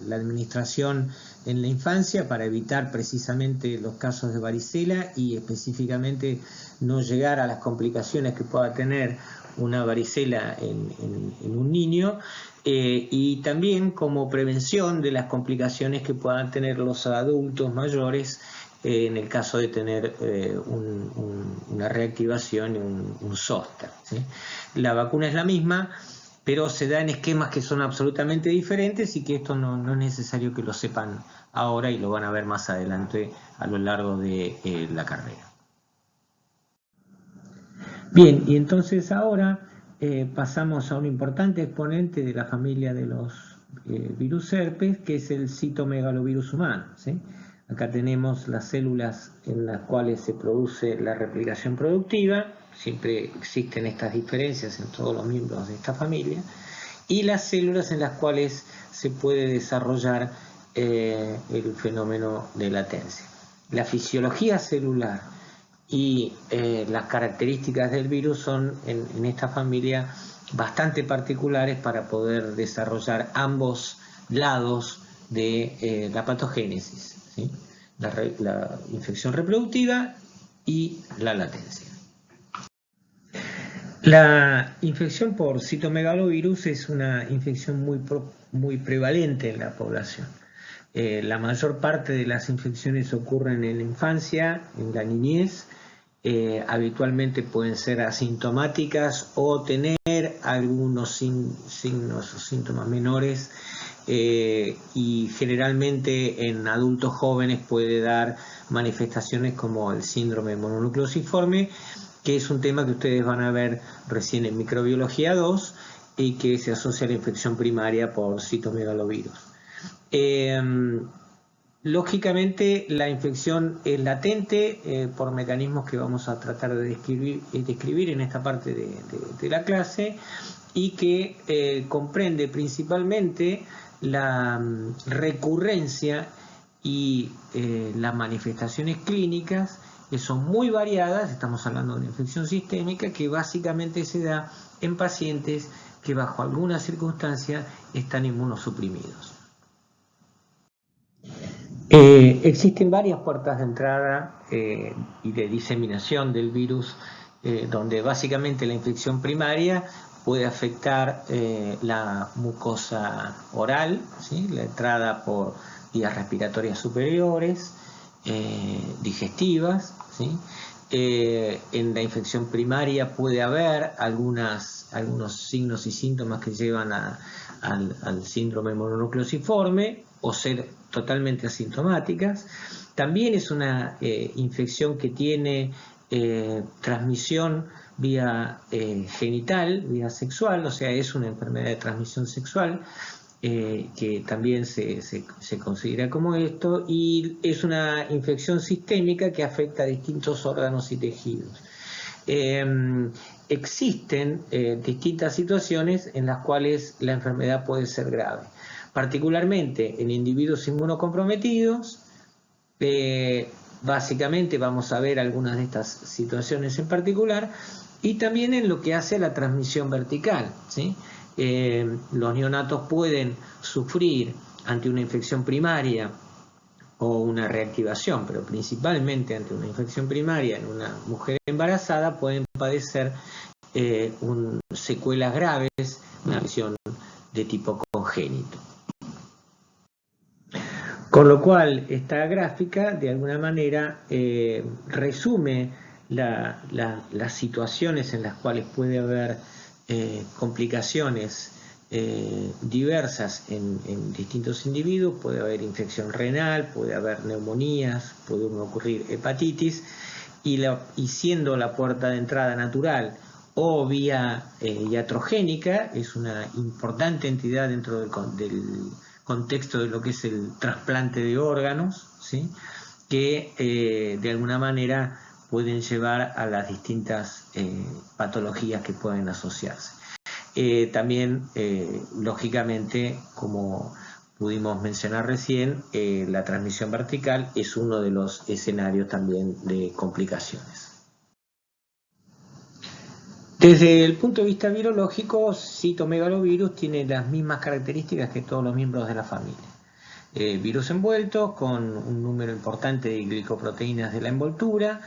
S1: La administración en la infancia para evitar precisamente los casos de varicela y específicamente no llegar a las complicaciones que pueda tener una varicela en un niño, y también como prevención de las complicaciones que puedan tener los adultos mayores en el caso de tener una reactivación y un zóster, ¿sí? La vacuna es la misma, pero se da en esquemas que son absolutamente diferentes y que esto no es necesario que lo sepan ahora y lo van a ver más adelante a lo largo de la carrera. Bien, y entonces ahora pasamos a un importante exponente de la familia de los virus herpes, que es el citomegalovirus humano, ¿sí? Acá tenemos las células en las cuales se produce la replicación productiva, siempre existen estas diferencias en todos los miembros de esta familia, y las células en las cuales se puede desarrollar el fenómeno de latencia. La fisiología celular y las características del virus son en esta familia bastante particulares para poder desarrollar ambos lados de la patogénesis, ¿sí? La infección reproductiva y la latencia. La infección por citomegalovirus es una infección muy prevalente en la población. La mayor parte de las infecciones ocurren en la infancia, en la niñez. Habitualmente pueden ser asintomáticas o tener algunos signos o síntomas menores, y generalmente en adultos jóvenes puede dar manifestaciones como el síndrome mononucleosiforme, que es un tema que ustedes van a ver recién en microbiología 2 y que se asocia a la infección primaria por citomegalovirus. Lógicamente la infección es latente por mecanismos que vamos a tratar de describir en esta parte de la clase, y que comprende principalmente la recurrencia y las manifestaciones clínicas, que son muy variadas. Estamos hablando de una infección sistémica que básicamente se da en pacientes que bajo alguna circunstancia están inmunosuprimidos. Existen varias puertas de entrada y de diseminación del virus, donde básicamente la infección primaria puede afectar la mucosa oral, ¿sí? La entrada por vías respiratorias superiores, digestivas, ¿sí? En la infección primaria puede haber algunos signos y síntomas que llevan al síndrome mononucleosiforme o ser totalmente asintomáticas. También es una infección que tiene transmisión vía genital, vía sexual, o sea, es una enfermedad de transmisión sexual, que también se considera como esto, y es una infección sistémica que afecta a distintos órganos y tejidos. Existen distintas situaciones en las cuales la enfermedad puede ser grave, particularmente en individuos inmunocomprometidos. Básicamente vamos a ver algunas de estas situaciones en particular, y también en lo que hace a la transmisión vertical, ¿sí? Los neonatos pueden sufrir ante una infección primaria o una reactivación, pero principalmente ante una infección primaria en una mujer embarazada pueden padecer secuelas graves, una infección de tipo congénito. Con lo cual, esta gráfica de alguna manera resume las situaciones en las cuales puede haber complicaciones diversas en distintos individuos. Puede haber infección renal, puede haber neumonías, puede ocurrir hepatitis, y siendo la puerta de entrada natural o vía iatrogénica, es una importante entidad dentro del contexto de lo que es el trasplante de órganos, ¿sí? Que de alguna manera pueden llevar a las distintas patologías que pueden asociarse. También, lógicamente, como pudimos mencionar recién, la transmisión vertical es uno de los escenarios también de complicaciones. Desde el punto de vista virológico, citomegalovirus tiene las mismas características que todos los miembros de la familia. Virus envuelto con un número importante de glicoproteínas de la envoltura,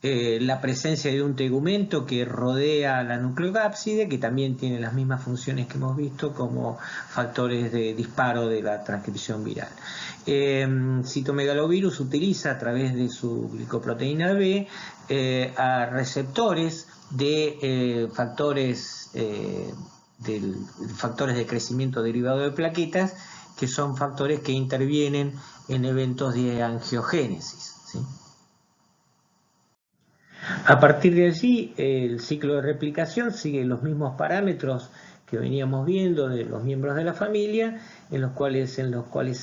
S1: la presencia de un tegumento que rodea la nucleocápside, que también tiene las mismas funciones que hemos visto como factores de disparo de la transcripción viral. Citomegalovirus utiliza a través de su glicoproteína B a receptores de factores de crecimiento derivado de plaquetas, que son factores que intervienen en eventos de angiogénesis, ¿sí? A partir de allí, el ciclo de replicación sigue los mismos parámetros que veníamos viendo de los miembros de la familia, en los cuales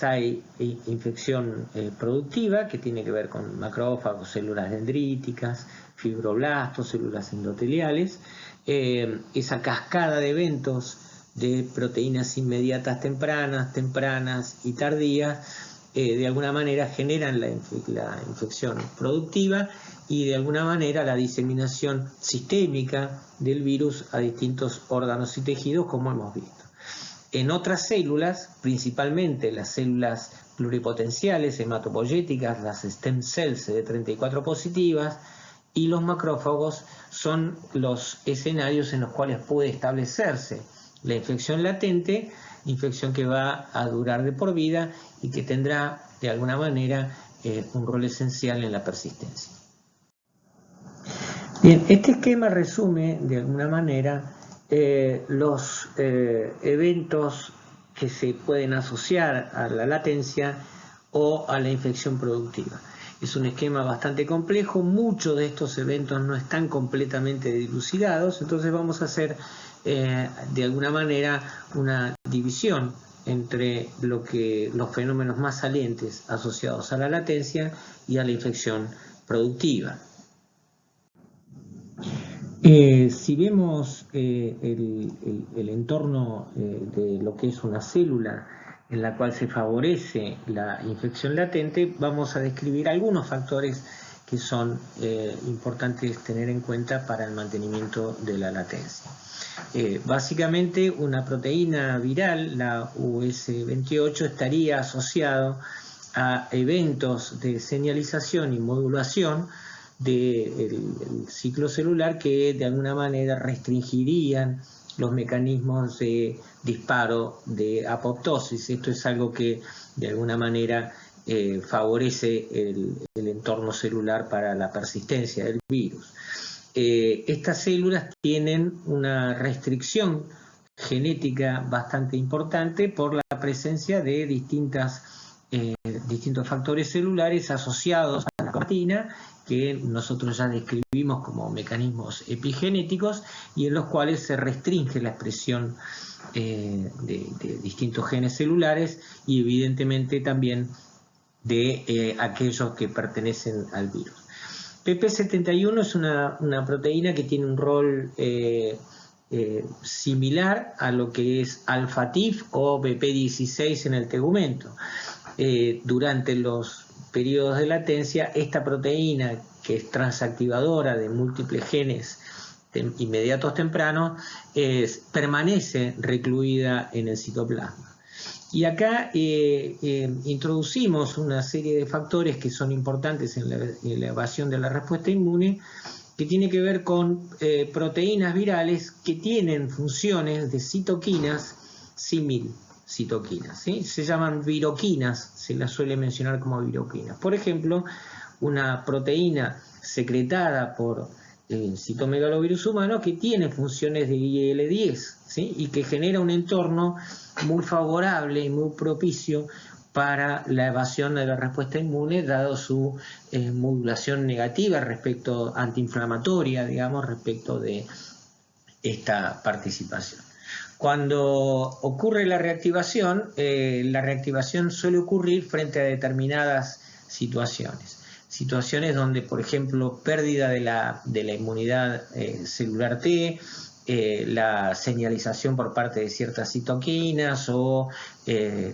S1: hay infección productiva, que tiene que ver con macrófagos, células dendríticas, fibroblastos, células endoteliales, esa cascada de eventos de proteínas inmediatas tempranas y tardías, de alguna manera generan la infección productiva y de alguna manera la diseminación sistémica del virus a distintos órganos y tejidos, como hemos visto. en otras células, principalmente las células pluripotenciales, hematopoyéticas, las stem cells CD34 positivas, y los macrófagos son los escenarios en los cuales puede establecerse la infección latente, infección que va a durar de por vida y que tendrá de alguna manera un rol esencial en la persistencia. Bien, este esquema resume de alguna manera los eventos que se pueden asociar a la latencia o a la infección productiva. Es un esquema bastante complejo, muchos de estos eventos no están completamente dilucidados, entonces vamos a hacer de alguna manera una división entre los fenómenos más salientes asociados a la latencia y a la infección productiva. Si vemos el entorno de lo que es una célula en la cual se favorece la infección latente, vamos a describir algunos factores que son importantes tener en cuenta para el mantenimiento de la latencia. Básicamente, una proteína viral, la US28, estaría asociado a eventos de señalización y modulación del ciclo celular que de alguna manera restringirían los mecanismos de disparo de apoptosis. Esto es algo que de alguna manera favorece el entorno celular para la persistencia del virus. Estas células tienen una restricción genética bastante importante por la presencia de distintos factores celulares asociados a la cromatina, que nosotros ya describimos como mecanismos epigenéticos y en los cuales se restringe la expresión de distintos genes celulares y evidentemente también de aquellos que pertenecen al virus. PP71 es una proteína que tiene un rol similar a lo que es alfa-TIF o BP16 en el tegumento. Durante los periodos de latencia, esta proteína, que es transactivadora de múltiples genes inmediatos tempranos, permanece recluida en el citoplasma. Y acá introducimos una serie de factores que son importantes en la elevación de la respuesta inmune, que tiene que ver con proteínas virales que tienen funciones de citoquinas símil citoquinas, ¿sí? Se llaman viroquinas, se las suele mencionar como viroquinas. Por ejemplo, una proteína secretada por el citomegalovirus humano que tiene funciones de IL-10, ¿sí? Y que genera un entorno muy favorable y muy propicio para la evasión de la respuesta inmune, dado su modulación negativa respecto antiinflamatoria, digamos, respecto de esta participación. Cuando ocurre la reactivación suele ocurrir frente a determinadas situaciones donde, por ejemplo, pérdida de la inmunidad celular T, la señalización por parte de ciertas citoquinas o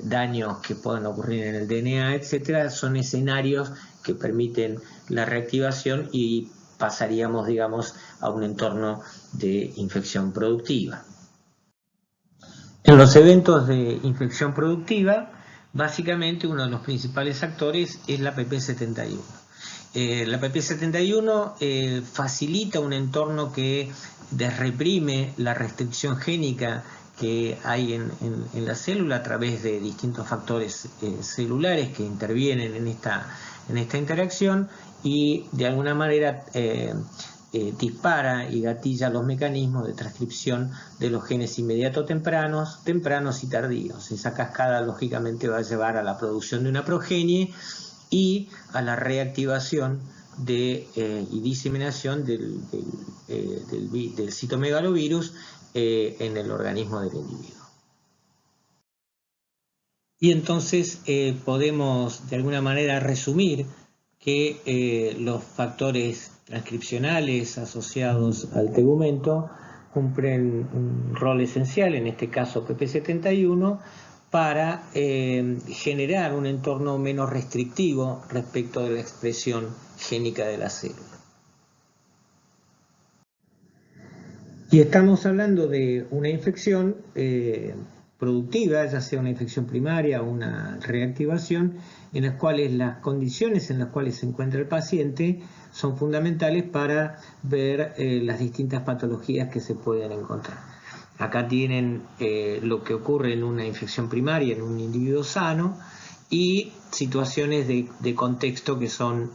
S1: daños que pueden ocurrir en el DNA, etcétera, son escenarios que permiten la reactivación y pasaríamos, digamos, a un entorno de infección productiva. En los eventos de infección productiva, básicamente uno de los principales actores es la PP71. La PP71 facilita un entorno que desreprime la restricción génica que hay en la célula a través de distintos factores celulares que intervienen en esta interacción y de alguna manera dispara y gatilla los mecanismos de transcripción de los genes inmediatos tempranos y tardíos. Esa cascada lógicamente va a llevar a la producción de una progenie y a la reactivación y diseminación del citomegalovirus en el organismo del individuo. Y entonces podemos de alguna manera resumir que los factores transcripcionales asociados al tegumento cumplen un rol esencial, en este caso PP71, para generar un entorno menos restrictivo respecto de la expresión génica de la célula. Y estamos hablando de una infección productiva, ya sea una infección primaria o una reactivación, en las cuales las condiciones en las cuales se encuentra el paciente son fundamentales para ver las distintas patologías que se pueden encontrar. Acá tienen lo que ocurre en una infección primaria en un individuo sano y situaciones de contexto que son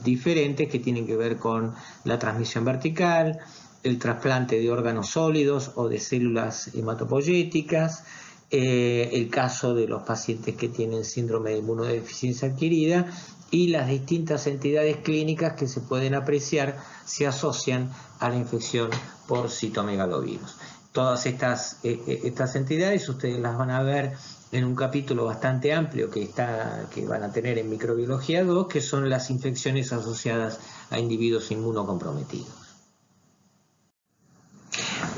S1: diferentes, que tienen que ver con la transmisión vertical, el trasplante de órganos sólidos o de células hematopoyéticas, el caso de los pacientes que tienen síndrome de inmunodeficiencia adquirida y las distintas entidades clínicas que se pueden apreciar se asocian a la infección por citomegalovirus. Todas estas entidades ustedes las van a ver en un capítulo bastante amplio que van a tener en Microbiología 2, que son las infecciones asociadas a individuos inmunocomprometidos.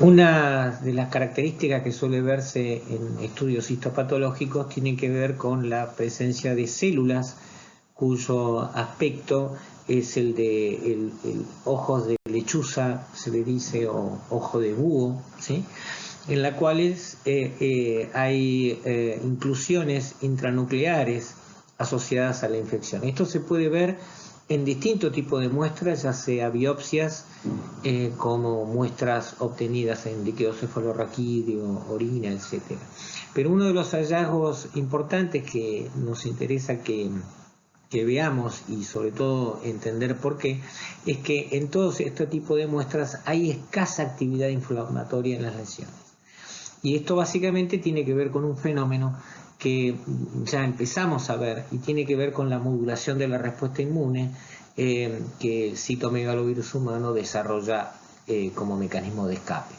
S1: Una de las características que suele verse en estudios histopatológicos tiene que ver con la presencia de células cuyo aspecto es el de ojos de lechuza, se le dice, o ojo de búho, ¿sí? En las cuales hay inclusiones intranucleares asociadas a la infección. Esto se puede ver en distintos tipos de muestras, ya sea biopsias, como muestras obtenidas en líquido cefalorraquídeo, orina, etc. Pero uno de los hallazgos importantes que nos interesa que veamos y sobre todo entender por qué, es que en todos estos tipos de muestras hay escasa actividad inflamatoria en las lesiones. Y esto básicamente tiene que ver con un fenómeno que ya empezamos a ver y tiene que ver con la modulación de la respuesta inmune que el citomegalovirus humano desarrolla como mecanismo de escape.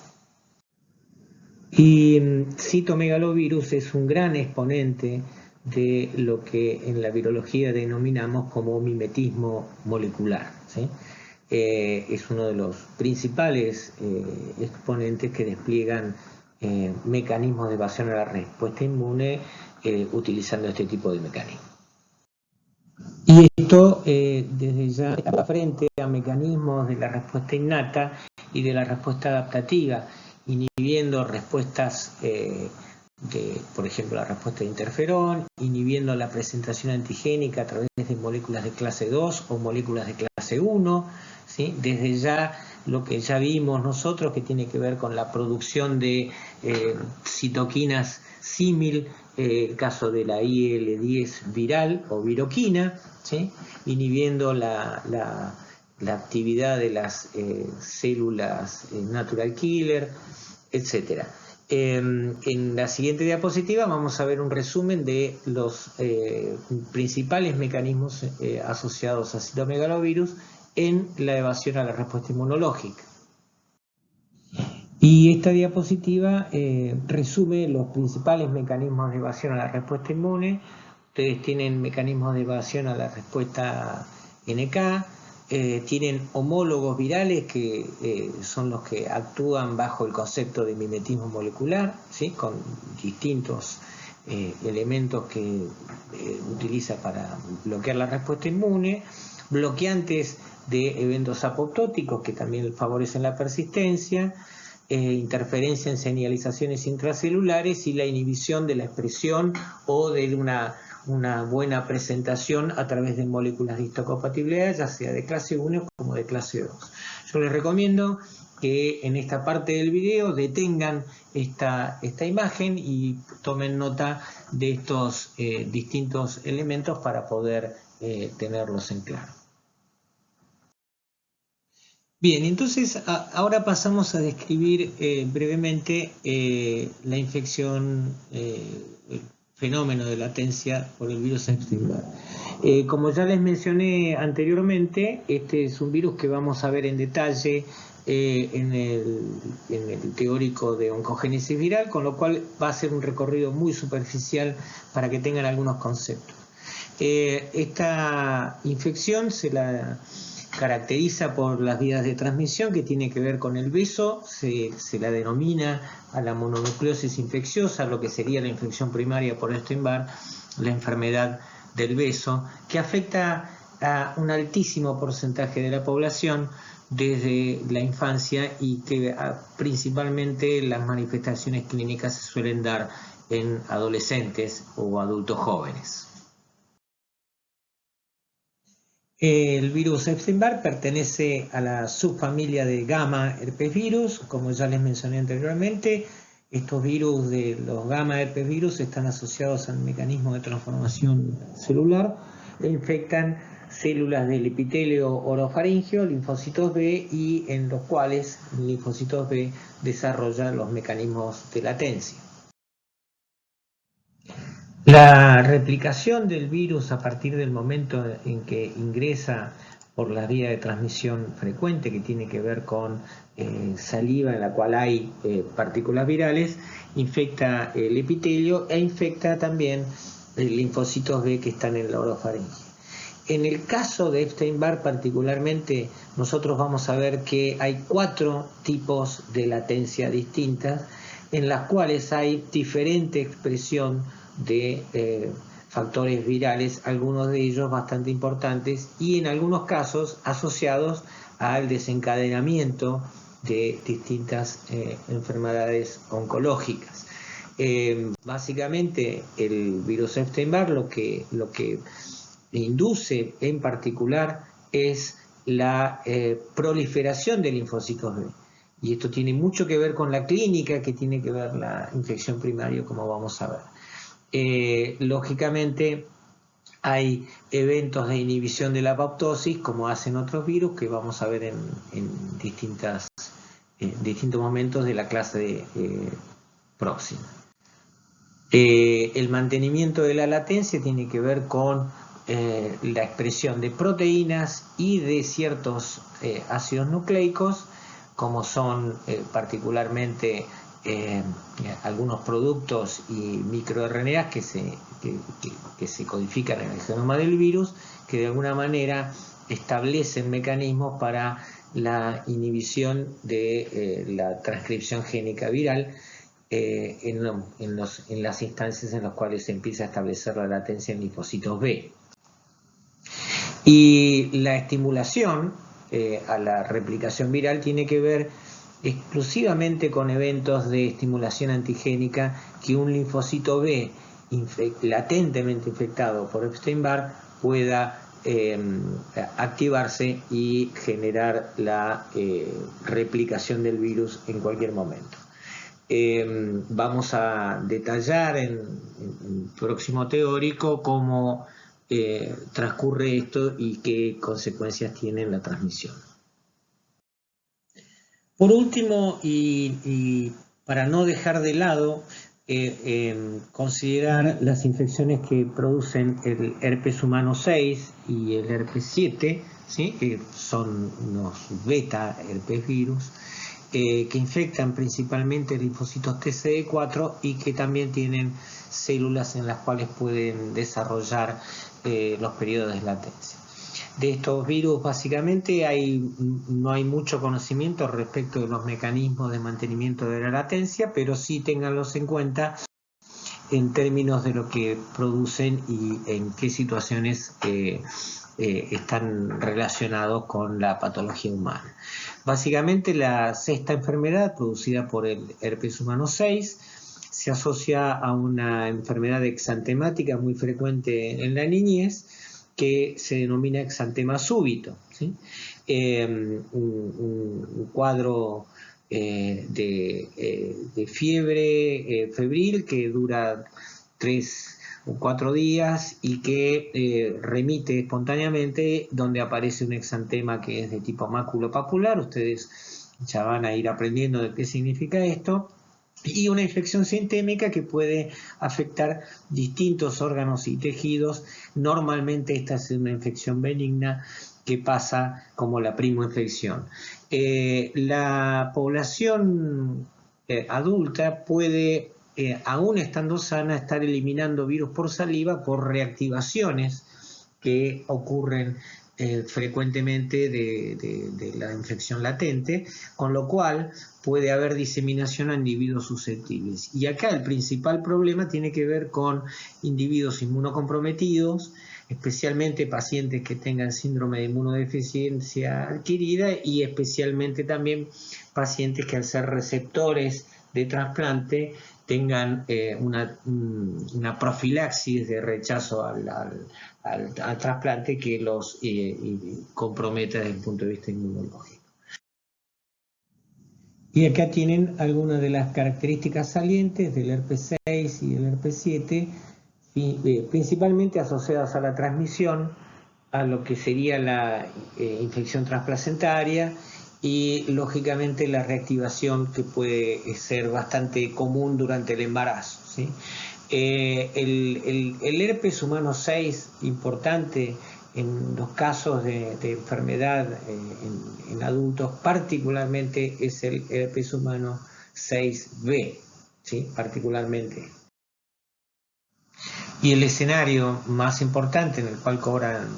S1: Y citomegalovirus es un gran exponente de lo que en la virología denominamos como mimetismo molecular, ¿sí? Es uno de los principales exponentes que despliegan mecanismos de evasión a la respuesta inmune utilizando este tipo de mecanismos. Y esto desde ya está frente a mecanismos de la respuesta innata y de la respuesta adaptativa, inhibiendo respuestas por ejemplo, la respuesta de interferón, inhibiendo la presentación antigénica a través de moléculas de clase 2 o moléculas de clase 1, ¿sí? Desde ya lo que ya vimos nosotros, que tiene que ver con la producción de citoquinas símil, el caso de la IL-10 viral o viroquina, ¿sí? Inhibiendo la actividad de las células natural killer, etc. En la siguiente diapositiva vamos a ver un resumen de los principales mecanismos asociados a citomegalovirus en la evasión a la respuesta inmunológica. Y esta diapositiva resume los principales mecanismos de evasión a la respuesta inmune. Ustedes tienen mecanismos de evasión a la respuesta NK, tienen homólogos virales que son los que actúan bajo el concepto de mimetismo molecular, ¿sí? Con distintos elementos que utiliza para bloquear la respuesta inmune, bloqueantes de eventos apoptóticos que también favorecen la persistencia, interferencia en señalizaciones intracelulares y la inhibición de la expresión o de una buena presentación a través de moléculas de histocompatibilidad, ya sea de clase 1 como de clase 2. Yo les recomiendo que en esta parte del video detengan esta imagen y tomen nota de estos distintos elementos para poder tenerlos en claro. Bien, entonces ahora pasamos a describir brevemente la infección, el fenómeno de latencia por el virus Epstein-Barr. Como ya les mencioné anteriormente, este es un virus que vamos a ver en detalle en el teórico de oncogénesis viral, con lo cual va a ser un recorrido muy superficial para que tengan algunos conceptos. Esta infección se la caracteriza por las vías de transmisión que tiene que ver con el beso, se la denomina a la mononucleosis infecciosa, lo que sería la infección primaria por Epstein-Barr, la enfermedad del beso, que afecta a un altísimo porcentaje de la población, desde la infancia y que principalmente las manifestaciones clínicas se suelen dar en adolescentes o adultos jóvenes. El virus Epstein-Barr pertenece a la subfamilia de gamma herpes virus, como ya les mencioné anteriormente. Estos virus de los gamma herpes virus están asociados al mecanismo de transformación celular e infectan células del epitelio orofaringeo, linfocitos B, y en los cuales linfocitos B desarrollan los mecanismos de latencia. La replicación del virus a partir del momento en que ingresa por la vía de transmisión frecuente, que tiene que ver con saliva en la cual hay partículas virales, infecta el epitelio e infecta también linfocitos B que están en la orofaringe. En el caso de Epstein-Barr particularmente, nosotros vamos a ver que hay 4 tipos de latencia distintas, en las cuales hay diferente expresión de factores virales, algunos de ellos bastante importantes y en algunos casos asociados al desencadenamiento de distintas enfermedades oncológicas. Básicamente el virus Epstein-Barr lo que induce en particular es la proliferación de linfocitos B. Y esto tiene mucho que ver con la clínica, que tiene que ver la infección primaria, como vamos a ver. Lógicamente hay eventos de inhibición de la apoptosis, como hacen otros virus, que vamos a ver en distintos momentos de la clase próxima. El mantenimiento de la latencia tiene que ver con la expresión de proteínas y de ciertos ácidos nucleicos, como son particularmente algunos productos y microRNAs que se codifican en el genoma del virus, que de alguna manera establecen mecanismos para la inhibición de la transcripción génica viral en las instancias en las cuales se empieza a establecer la latencia en linfocitos B. Y la estimulación a la replicación viral tiene que ver exclusivamente con eventos de estimulación antigénica que un linfocito B latentemente infectado por Epstein-Barr pueda activarse y generar la replicación del virus en cualquier momento. Vamos a detallar en el próximo teórico cómo transcurre esto y qué consecuencias tiene en la transmisión. Por último, y para no dejar de lado, considerar las infecciones que producen el herpes humano 6 y el herpes 7, ¿sí? Que son los beta herpes virus, que infectan principalmente linfocitos TCD4 y que también tienen células en las cuales pueden desarrollar los periodos de latencia. De estos virus básicamente no hay mucho conocimiento respecto de los mecanismos de mantenimiento de la latencia, pero sí ténganlos en cuenta en términos de lo que producen y en qué situaciones están relacionados con la patología humana. Básicamente la sexta enfermedad producida por el herpes humano 6 se asocia a una enfermedad exantemática muy frecuente en la niñez, que se denomina exantema súbito, ¿sí? Un cuadro de fiebre febril que dura 3 o 4 días y que remite espontáneamente, donde aparece un exantema que es de tipo maculopapular. Ustedes ya van a ir aprendiendo de qué significa esto. Y una infección sistémica que puede afectar distintos órganos y tejidos. Normalmente esta es una infección benigna que pasa como la primoinfección. La población adulta puede, aún estando sana, estar eliminando virus por saliva por reactivaciones que ocurren frecuentemente de la infección latente, con lo cual puede haber diseminación a individuos susceptibles. Y acá el principal problema tiene que ver con individuos inmunocomprometidos, especialmente pacientes que tengan síndrome de inmunodeficiencia adquirida y especialmente también pacientes que al ser receptores de trasplante tengan una profilaxis de rechazo al trasplante que los comprometa desde el punto de vista inmunológico. Y acá tienen algunas de las características salientes del herpes 6 y del herpes 7, principalmente asociadas a la transmisión, a lo que sería la infección transplacentaria y lógicamente la reactivación que puede ser bastante común durante el embarazo, ¿sí? El herpes humano 6, importante en los casos de enfermedad en adultos, particularmente es el herpes humano 6B, ¿sí? Particularmente. Y el escenario más importante en el cual cobran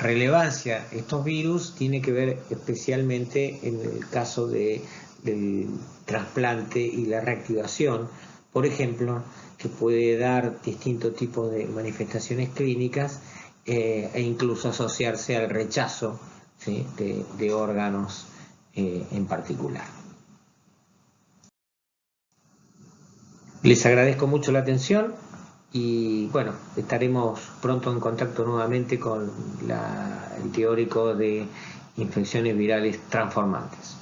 S1: relevancia estos virus tiene que ver especialmente en el caso del trasplante y la reactivación, por ejemplo, que puede dar distintos tipos de manifestaciones clínicas e incluso asociarse al rechazo, ¿sí? de órganos en particular. Les agradezco mucho la atención. Y bueno, estaremos pronto en contacto nuevamente con el teórico de infecciones virales transformantes.